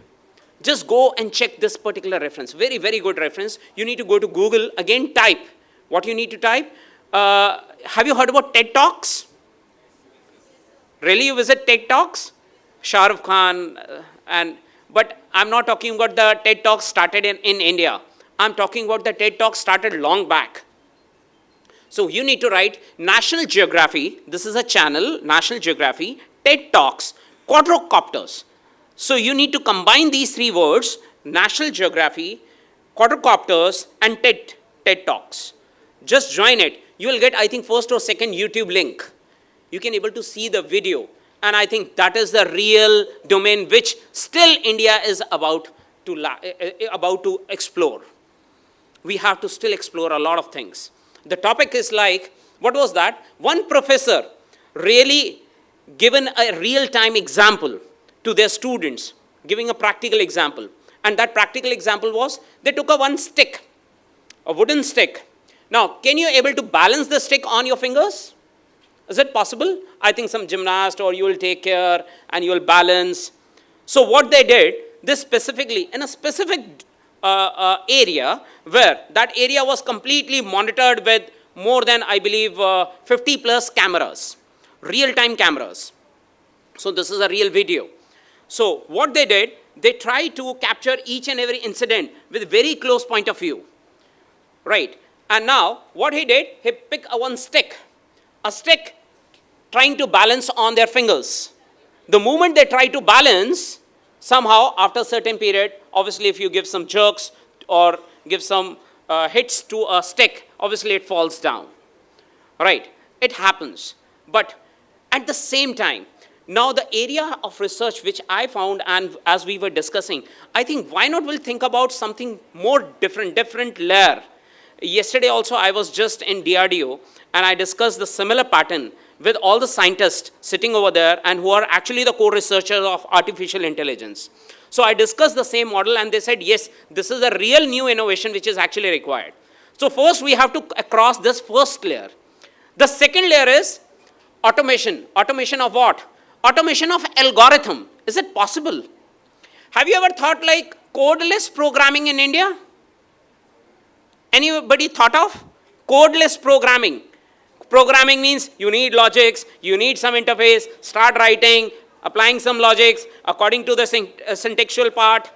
just go and check this particular reference. Very, very good reference. You need to go to Google, again type. What you need to type? Have you heard about TED Talks? Really, you visit TED Talks? Shah Rukh Khan, but I'm not talking about the TED Talks started in India. I'm talking about the TED Talks started long back. So you need to write National Geography. This is a channel, National Geography, TED Talks, quadrocopters. So you need to combine these 3 words, National Geography, quadrocopters, and TED Talks. Just join it. You will get, I think, first or second YouTube link. You can able to see the video. And I think that is the real domain which still India is about to explore. We have to still explore a lot of things. The topic is like, what was that? One professor really given a real-time example to their students, giving a practical example. And that practical example was, they took one stick, a wooden stick. Now, can you able to balance the stick on your fingers? Is it possible? I think some gymnast or you will take care and you will balance. So what they did, this specifically, in a specific area where that area was completely monitored with more than, I believe, 50 plus cameras, real-time cameras. So this is a real video. So what they did, they tried to capture each and every incident with very close point of view, right? And now what he did, he picked a stick trying to balance on their fingers. The moment they try to balance, somehow after a certain period, obviously if you give some jerks or give some hits to a stick, obviously it falls down, right? It happens. But at the same time, now the area of research which I found, and as we were discussing, I think why not we'll think about something more different layer. Yesterday also I was just in DRDO and I discussed the similar pattern with all the scientists sitting over there and who are actually the co-researchers of artificial intelligence. So I discussed the same model and they said, yes, this is a real new innovation which is actually required. So first we have to cross this first layer. The second layer is automation. Automation of what? Automation of algorithm. Is it possible? Have you ever thought like codeless programming in India? Anybody thought of codeless programming? Programming means you need logics, you need some interface, start writing, applying some logics according to the syntactical part,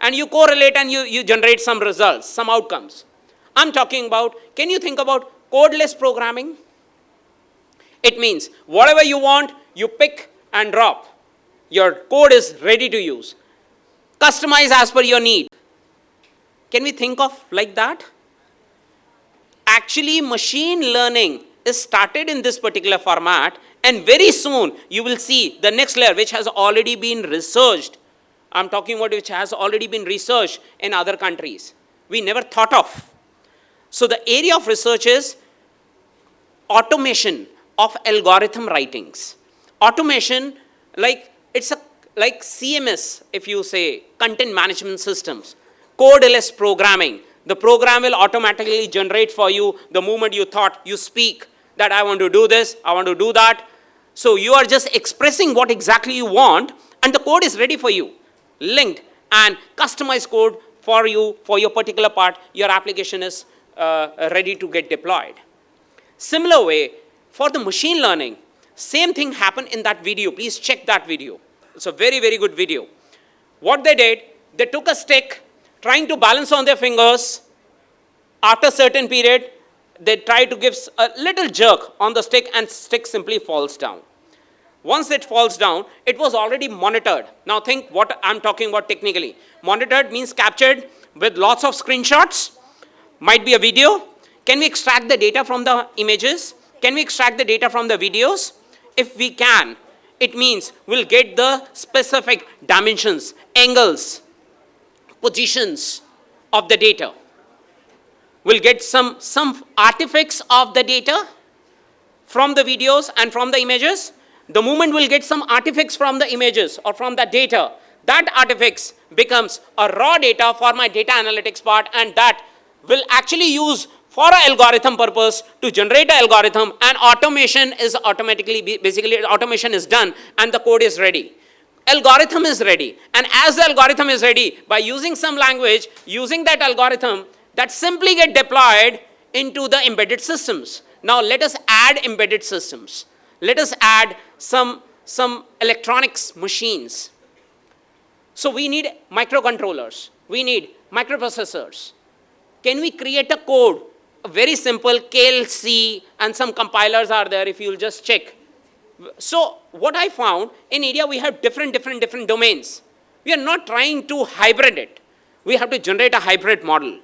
and you correlate and you generate some results, some outcomes. I'm talking about, can you think about codeless programming? It means whatever you want, you pick and drop. Your code is ready to use. Customize as per your need. Can we think of like that? Actually, machine learning is started in this particular format, and very soon you will see the next layer which has already been researched. I'm talking about which has already been researched in other countries. We never thought of. So the area of research is automation of algorithm writings. Automation, like it's like CMS, if you say, content management systems, codeless programming. The program will automatically generate for you the moment you thought, you speak that I want to do this, I want to do that. So you are just expressing what exactly you want and the code is ready for you, linked and customized code for you, for your particular part, your application is ready to get deployed. Similar way, for the machine learning, same thing happened in that video. Please check that video. It's a very, very good video. What they did, they took a stick, trying to balance on their fingers. After a certain period, they try to give a little jerk on the stick and stick simply falls down. Once it falls down, it was already monitored. Now think what I'm talking about technically. Monitored means captured with lots of screenshots, might be a video. Can we extract the data from the images? Can we extract the data from the videos? If we can, it means we'll get the specific dimensions, angles, positions of the data. We'll get some artifacts of the data from the videos and from the images. The moment we'll get some artifacts from the images or from the data, that artifacts becomes a raw data for my data analytics part, and that will actually use for an algorithm purpose to generate an algorithm, and automation is automatically, basically automation is done and the code is ready. Algorithm is ready, and as the algorithm is ready, by using some language, using that algorithm, that simply get deployed into the embedded systems. Now let us add embedded systems. Let us add some electronics machines. So we need microcontrollers. We need microprocessors. Can we create a code? A very simple KLC and some compilers are there if you'll just check. So what I found, in India we have different domains. We are not trying to hybrid it. We have to generate a hybrid model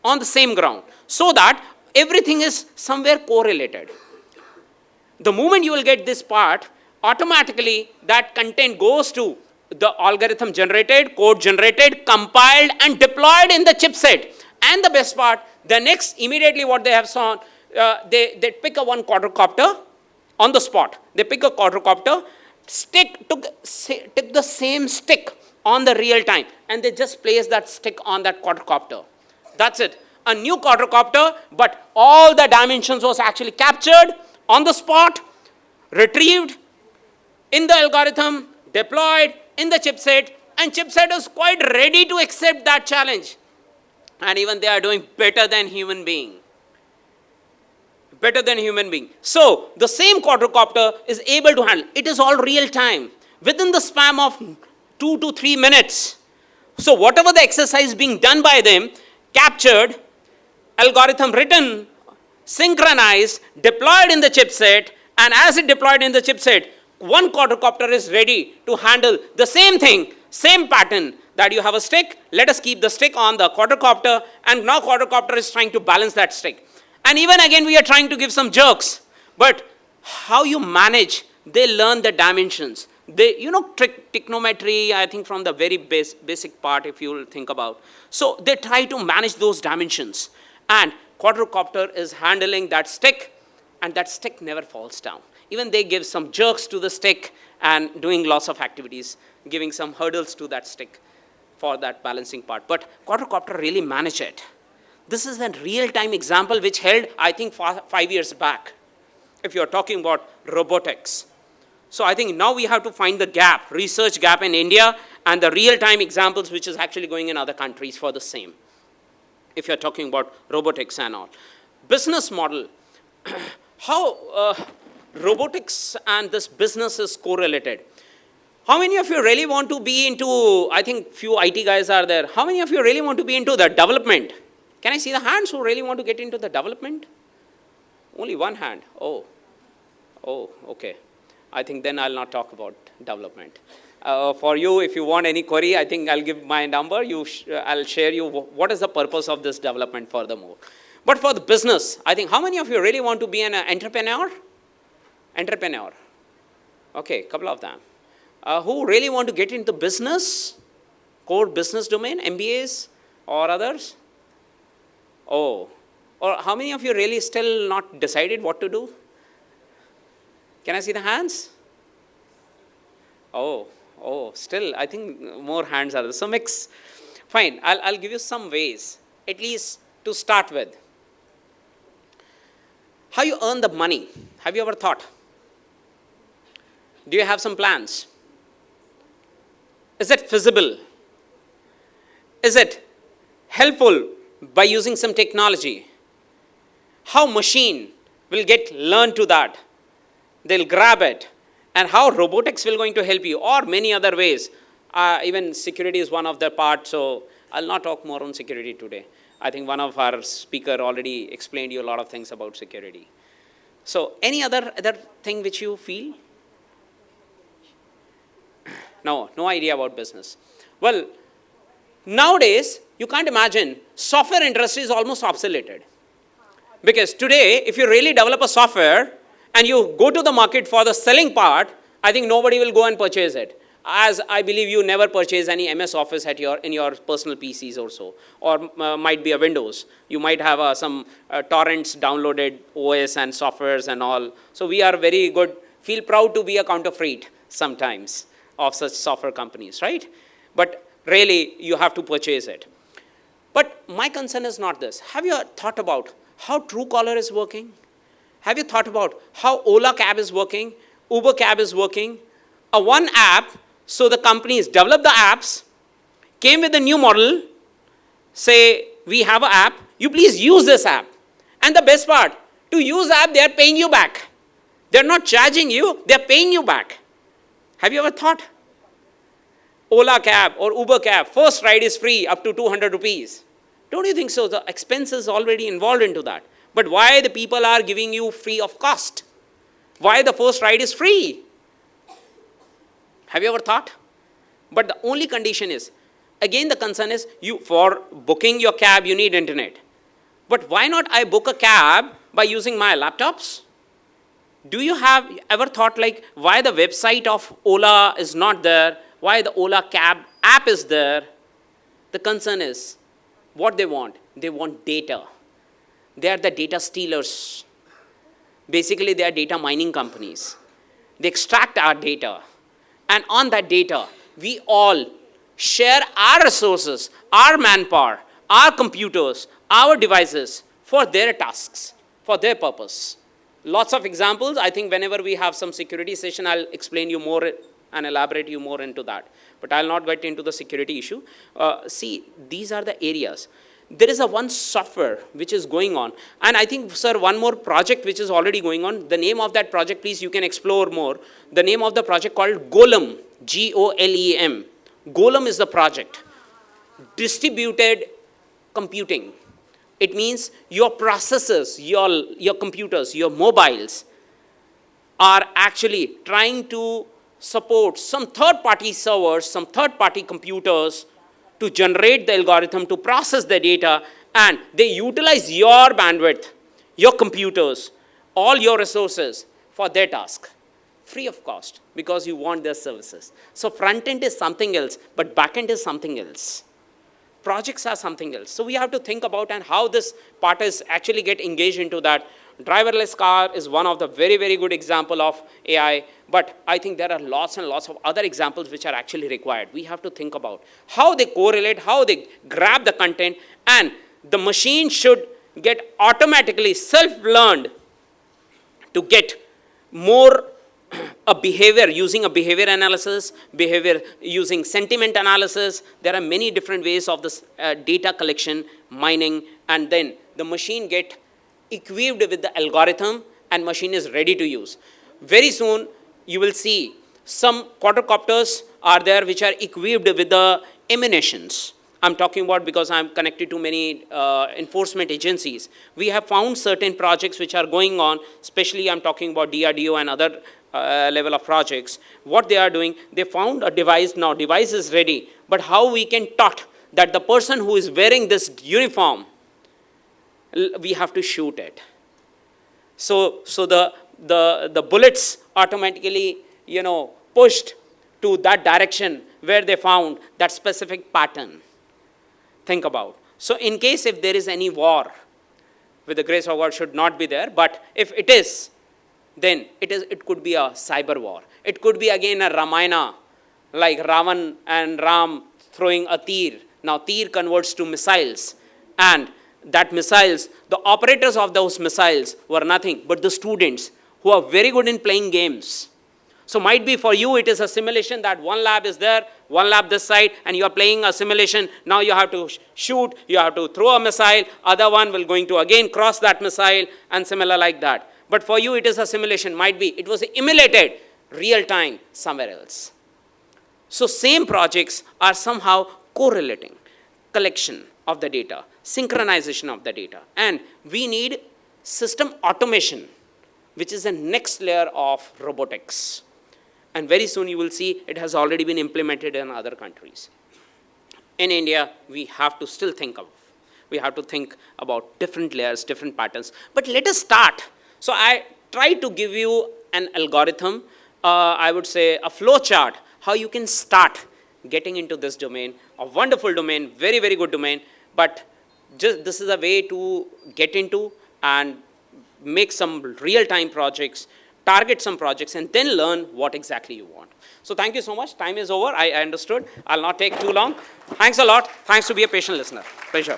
on the same ground so that everything is somewhere correlated. The moment you will get this part, automatically that content goes to the algorithm generated, code generated, compiled and deployed in the chipset. And the best part, the next immediately what they have saw, they pick a one quadrocopter on the spot. They pick a quadrocopter, took the same stick on the real time, and they just place that stick on that quadrocopter. That's it. A new quadrocopter, but all the dimensions was actually captured on the spot, retrieved in the algorithm, deployed in the chipset, and chipset is quite ready to accept that challenge. And even they are doing better than human being. Better than human being. So the same quadricopter is able to handle. It is all real time. Within the span of 2 to 3 minutes. So whatever the exercise being done by them, captured, algorithm written, synchronized, deployed in the chipset, and as it deployed in the chipset, one quadricopter is ready to handle the same thing, same pattern, that you have a stick, let us keep the stick on the quadricopter, and now quadricopter is trying to balance that stick. And even again we are trying to give some jerks, but how you manage, they learn the dimensions. They, trigonometry, I think from the very basic part, if you will think about. So they try to manage those dimensions. And quadricopter is handling that stick, and that stick never falls down. Even they give some jerks to the stick and doing lots of activities, giving some hurdles to that stick for that balancing part. But quadricopter really manage it. This is a real-time example which held, I think, 5 years back, if you're talking about robotics. So I think now we have to find the gap, research gap in India, and the real-time examples which is actually going in other countries for the same, if you're talking about robotics and all. Business model, how robotics and this business is correlated. How many of you really want to be into, I think few IT guys are there, how many of you really want to be into the development? Can I see the hands who really want to get into the development? Only one hand. Oh, okay. I think then I'll not talk about development. For you, if you want any query, I think I'll give my number. I'll share you what is the purpose of this development furthermore. But for the business, I think how many of you really want to be an entrepreneur? Entrepreneur. Okay, couple of them. Who really want to get into business? Core business domain, MBAs or others? Oh, or how many of you really still not decided what to do? Can I see the hands? Oh, still, I think more hands are there. So mix. Fine, I'll give you some ways, at least to start with. How you earn the money? Have you ever thought? Do you have some plans? Is it feasible? Is it helpful by using some technology? How machine will get learned to that? They'll grab it. And how robotics will going to help you, or many other ways. Even security is one of the parts, so I'll not talk more on security today. I think one of our speaker already explained you a lot of things about security. So any other thing which you feel? No idea about business. Well, nowadays, you can't imagine, software industry is almost obsoleted. Because today, if you really develop a software, and you go to the market for the selling part, I think nobody will go and purchase it. As I believe you never purchase any MS Office in your personal PCs or so, or might be a Windows. You might have some torrents downloaded OS and softwares and all. So we are very good, feel proud to be a counterfeit sometimes of such software companies, right? But really, you have to purchase it. But my concern is not this. Have you thought about how Truecaller is working? Have you thought about how Ola Cab is working, Uber Cab is working? One app, so the companies develop the apps, came with a new model, say, we have an app, you please use this app. And the best part, to use the app, they are paying you back. They're not charging you, they're paying you back. Have you ever thought? Ola Cab or Uber Cab, first ride is free up to 200 rupees. Don't you think so? The expense is already involved into that. But why the people are giving you free of cost? Why the first ride is free? Have you ever thought? But the only condition is, again the concern is, for booking your cab you need internet. But why not I book a cab by using my laptops? Do you have ever thought like why the website of Ola is not there? Why the Ola Cab app is there? The concern is, what they want data. They are the data stealers. Basically, they are data mining companies. They extract our data. And on that data, we all share our resources, our manpower, our computers, our devices for their tasks, for their purpose. Lots of examples. I think whenever we have some security session, I'll explain you more and elaborate you more into that. But I'll not get into the security issue. See, these are the areas. there is a one software which is going on. And I think, sir, one more project which is already going on. The name of that project, please, you can explore more. The name of the project called Golem, Golem. Golem is the project. Distributed computing. It means your processors, your computers, your mobiles are actually trying to support some third-party servers, some third-party computers to generate the algorithm, to process the data, and they utilize your bandwidth, your computers, all your resources for their task, free of cost, because you want their services. So front end is something else, but back end is something else. Projects are something else. So we have to think about and how this part is actually get engaged into that. Driverless car is one of the very, very good example of AI, but I think there are lots and lots of other examples which are actually required. We have to think about how they correlate, how they grab the content, and the machine should get automatically self-learned to get more a behavior, using a behavior analysis, behavior using sentiment analysis. There are many different ways of this data collection, mining, and then the machine get equipped with the algorithm and machine is ready to use. Very soon, you will see some quadrocopters are there which are equipped with the emanations. I'm talking about because I'm connected to many enforcement agencies. We have found certain projects which are going on, especially I'm talking about DRDO and other level of projects. What they are doing, they found a device, now device is ready, but how we can taught that the person who is wearing this uniform, we have to shoot it. So the bullets automatically, pushed to that direction where they found that specific pattern. Think about. So in case if there is any war, with the grace of God should not be there, but if it is, then it could be a cyber war. It could be again a Ramayana, like Ravan and Ram throwing a tir. Now tir converts to missiles, and that missiles, the operators of those missiles were nothing but the students who are very good in playing games. So might be for you it is a simulation that one lab is there, one lab this side, and you are playing a simulation. Now you have to shoot, you have to throw a missile, other one will going to again cross that missile, and similar like that. But for you it is a simulation, might be it was emulated real time somewhere else. So same projects are somehow correlating, collection of the data, synchronization of the data, and we need system automation, which is the next layer of robotics. And very soon you will see it has already been implemented in other countries. In India, we have to still think about different layers, different patterns. But let us start. So I try to give you an algorithm, I would say a flow chart, how you can start getting into this domain, a wonderful domain, very, very good domain, but just this is a way to get into and make some real-time projects, target some projects, and then learn what exactly you want. So thank you so much. Time is over. I understood. I'll not take too long. Thanks a lot. Thanks to be a patient listener. Pleasure.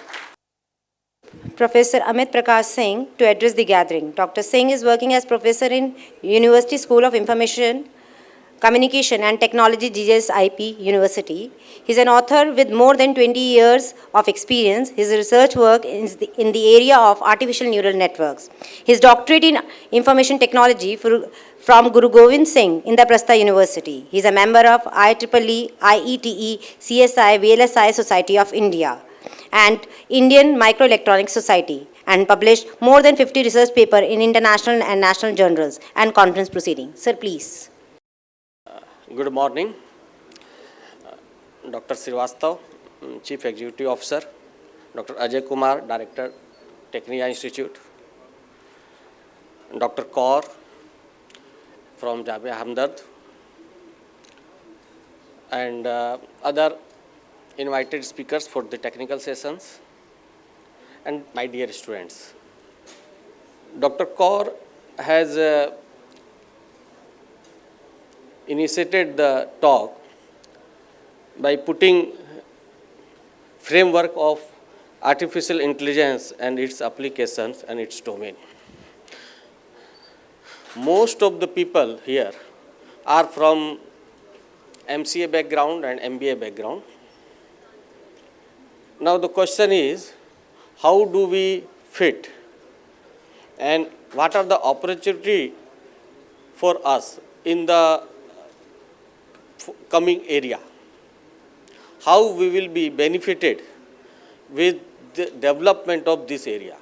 Professor Amit Prakash Singh to address the gathering. Dr. Singh is working as professor in University School of Information, Communication and Technology, GSIP University. He's an author with more than 20 years of experience. His research work is in the area of artificial neural networks. His doctorate in information technology from Guru Govind Singh Indraprastha University. He's a member of IEEE, IETE, CSI, VLSI Society of India and Indian Microelectronics Society, and published more than 50 research papers in international and national journals and conference proceedings. Sir, please. Good morning. Dr. Srivastav, Chief Executive Officer, Dr. Ajay Kumar, Director, Tecnia Institute, Dr. Kaur from Jamia Hamdard, and other invited speakers for the technical sessions, and my dear students. Dr. Kaur has initiated the talk by putting framework of artificial intelligence and its applications and its domain. Most of the people here are from MCA background and MBA background. Now the question is, how do we fit, and what are the opportunity for us in the coming area, how we will be benefited with the development of this area.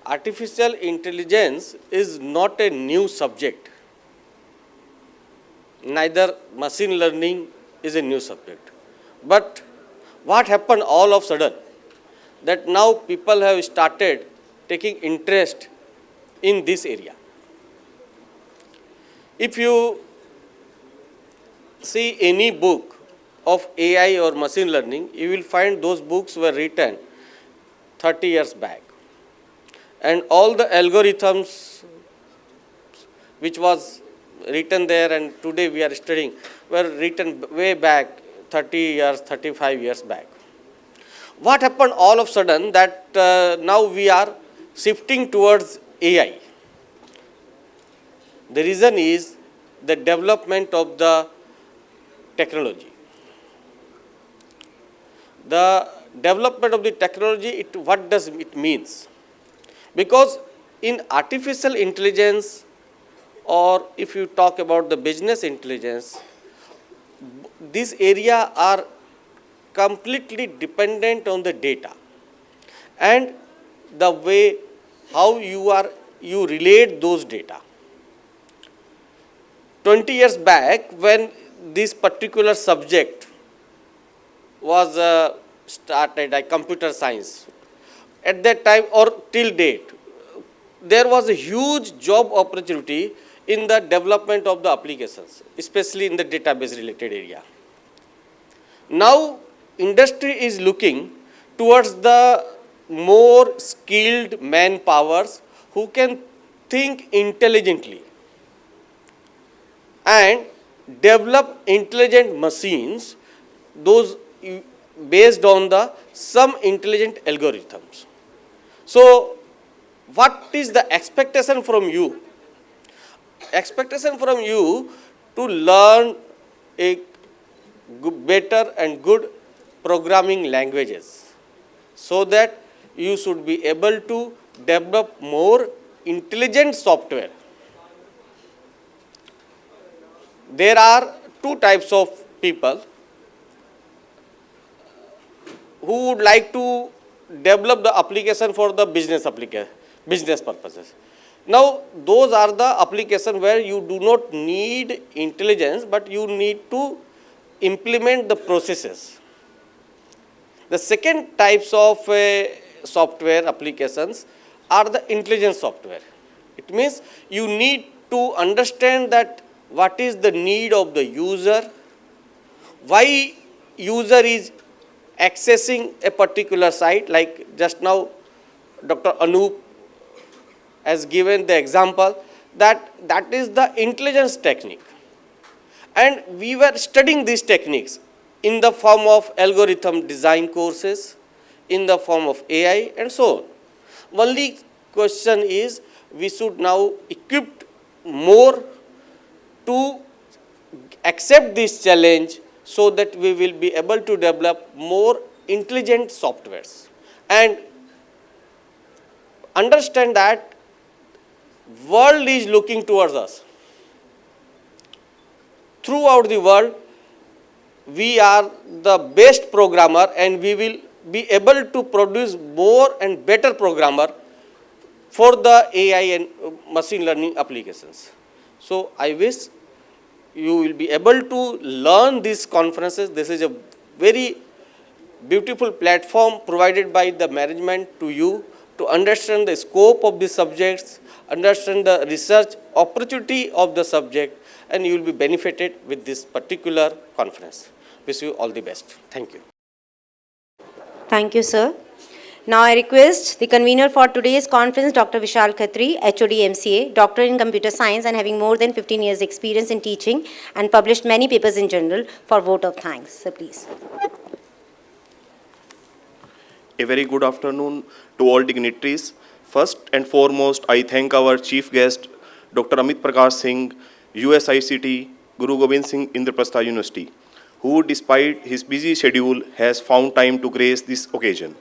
Artificial intelligence is not a new subject. Neither machine learning is a new subject. But what happened all of a sudden? That now people have started taking interest in this area. If you see any book of AI or machine learning, you will find those books were written 30 years back. And all the algorithms which was written there and today we are studying were written way back 30 years, 35 years back. What happened all of a sudden that now we are shifting towards AI? The reason is the development of the technology. The development of the technology, what does it means? Because in artificial intelligence, or if you talk about the business intelligence, these areas are completely dependent on the data and the way how you relate those data. 20 years back, when this particular subject was started, like computer science, at that time or till date, there was a huge job opportunity in the development of the applications, especially in the database related area. Now, industry is looking towards the more skilled manpowers who can think intelligently and develop intelligent machines, those based on the some intelligent algorithms. So, what is the expectation from you? Expectation from you to learn a better and good programming languages so that you should be able to develop more intelligent software. There are two types of people who would like to develop the application for the business purposes. Now, those are the applications where you do not need intelligence, but you need to implement the processes. The second types of software applications are the intelligent software. It means you need to understand that what is the need of the user, why user is accessing a particular site, like just now Dr. Anup has given the example that is the intelligence technique. And we were studying these techniques in the form of algorithm design courses, in the form of AI and so on. Only question is we should now equip more to accept this challenge so that we will be able to develop more intelligent softwares and understand that world is looking towards us. Throughout the world, we are the best programmer and we will be able to produce more and better programmer for the AI and machine learning applications. So, I wish you will be able to learn these conferences. This is a very beautiful platform provided by the management to you to understand the scope of the subjects, understand the research opportunity of the subject, and you will be benefited with this particular conference. Wish you all the best. Thank you. Thank you, sir. Now I request the convener for today's conference, Dr. Vishal Khatri, HOD MCA, Doctor in Computer Science and having more than 15 years experience in teaching and published many papers in journal, for vote of thanks. So please. A very good afternoon to all dignitaries. First and foremost, I thank our chief guest, Dr. Amit Prakash Singh, USICT, Guru Gobind Singh Indraprastha University, who despite his busy schedule has found time to grace this occasion.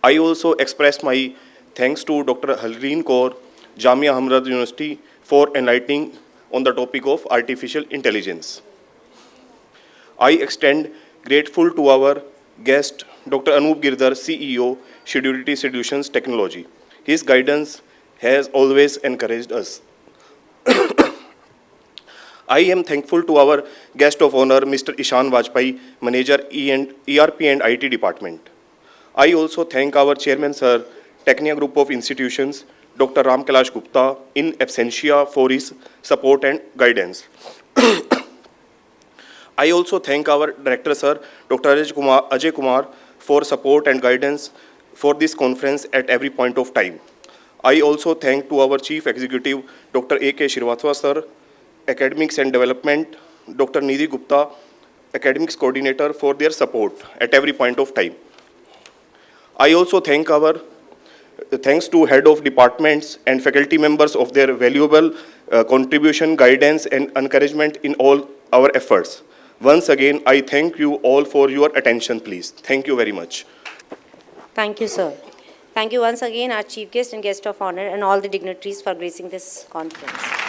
I also express my thanks to Dr. Harleen Kaur, Jamia Hamdard University, for enlightening on the topic of artificial intelligence. I extend grateful to our guest, Dr. Anup Girdhar, CEO, Schedulity Solutions Technology. His guidance has always encouraged us. I am thankful to our guest of honor, Mr. Ishan Vajpayee, Manager ERP and IT Department. I also thank our Chairman, Sir, Tecnia Group of Institutions, Dr. Ram Kailash Gupta, in absentia for his support and guidance. I also thank our Director, Sir, Dr. Ajay Kumar, for support and guidance for this conference at every point of time. I also thank to our Chief Executive, Dr. A.K. Srivastava, Sir, Academics and Development, Dr. Nidhi Gupta, Academics Coordinator, for their support at every point of time. I also thanks to head of departments and faculty members of their valuable contribution, guidance, and encouragement in all our efforts. Once again, I thank you all for your attention, please. Thank you very much. Thank you, sir. Thank you once again, our chief guest and guest of honor, and all the dignitaries for gracing this conference.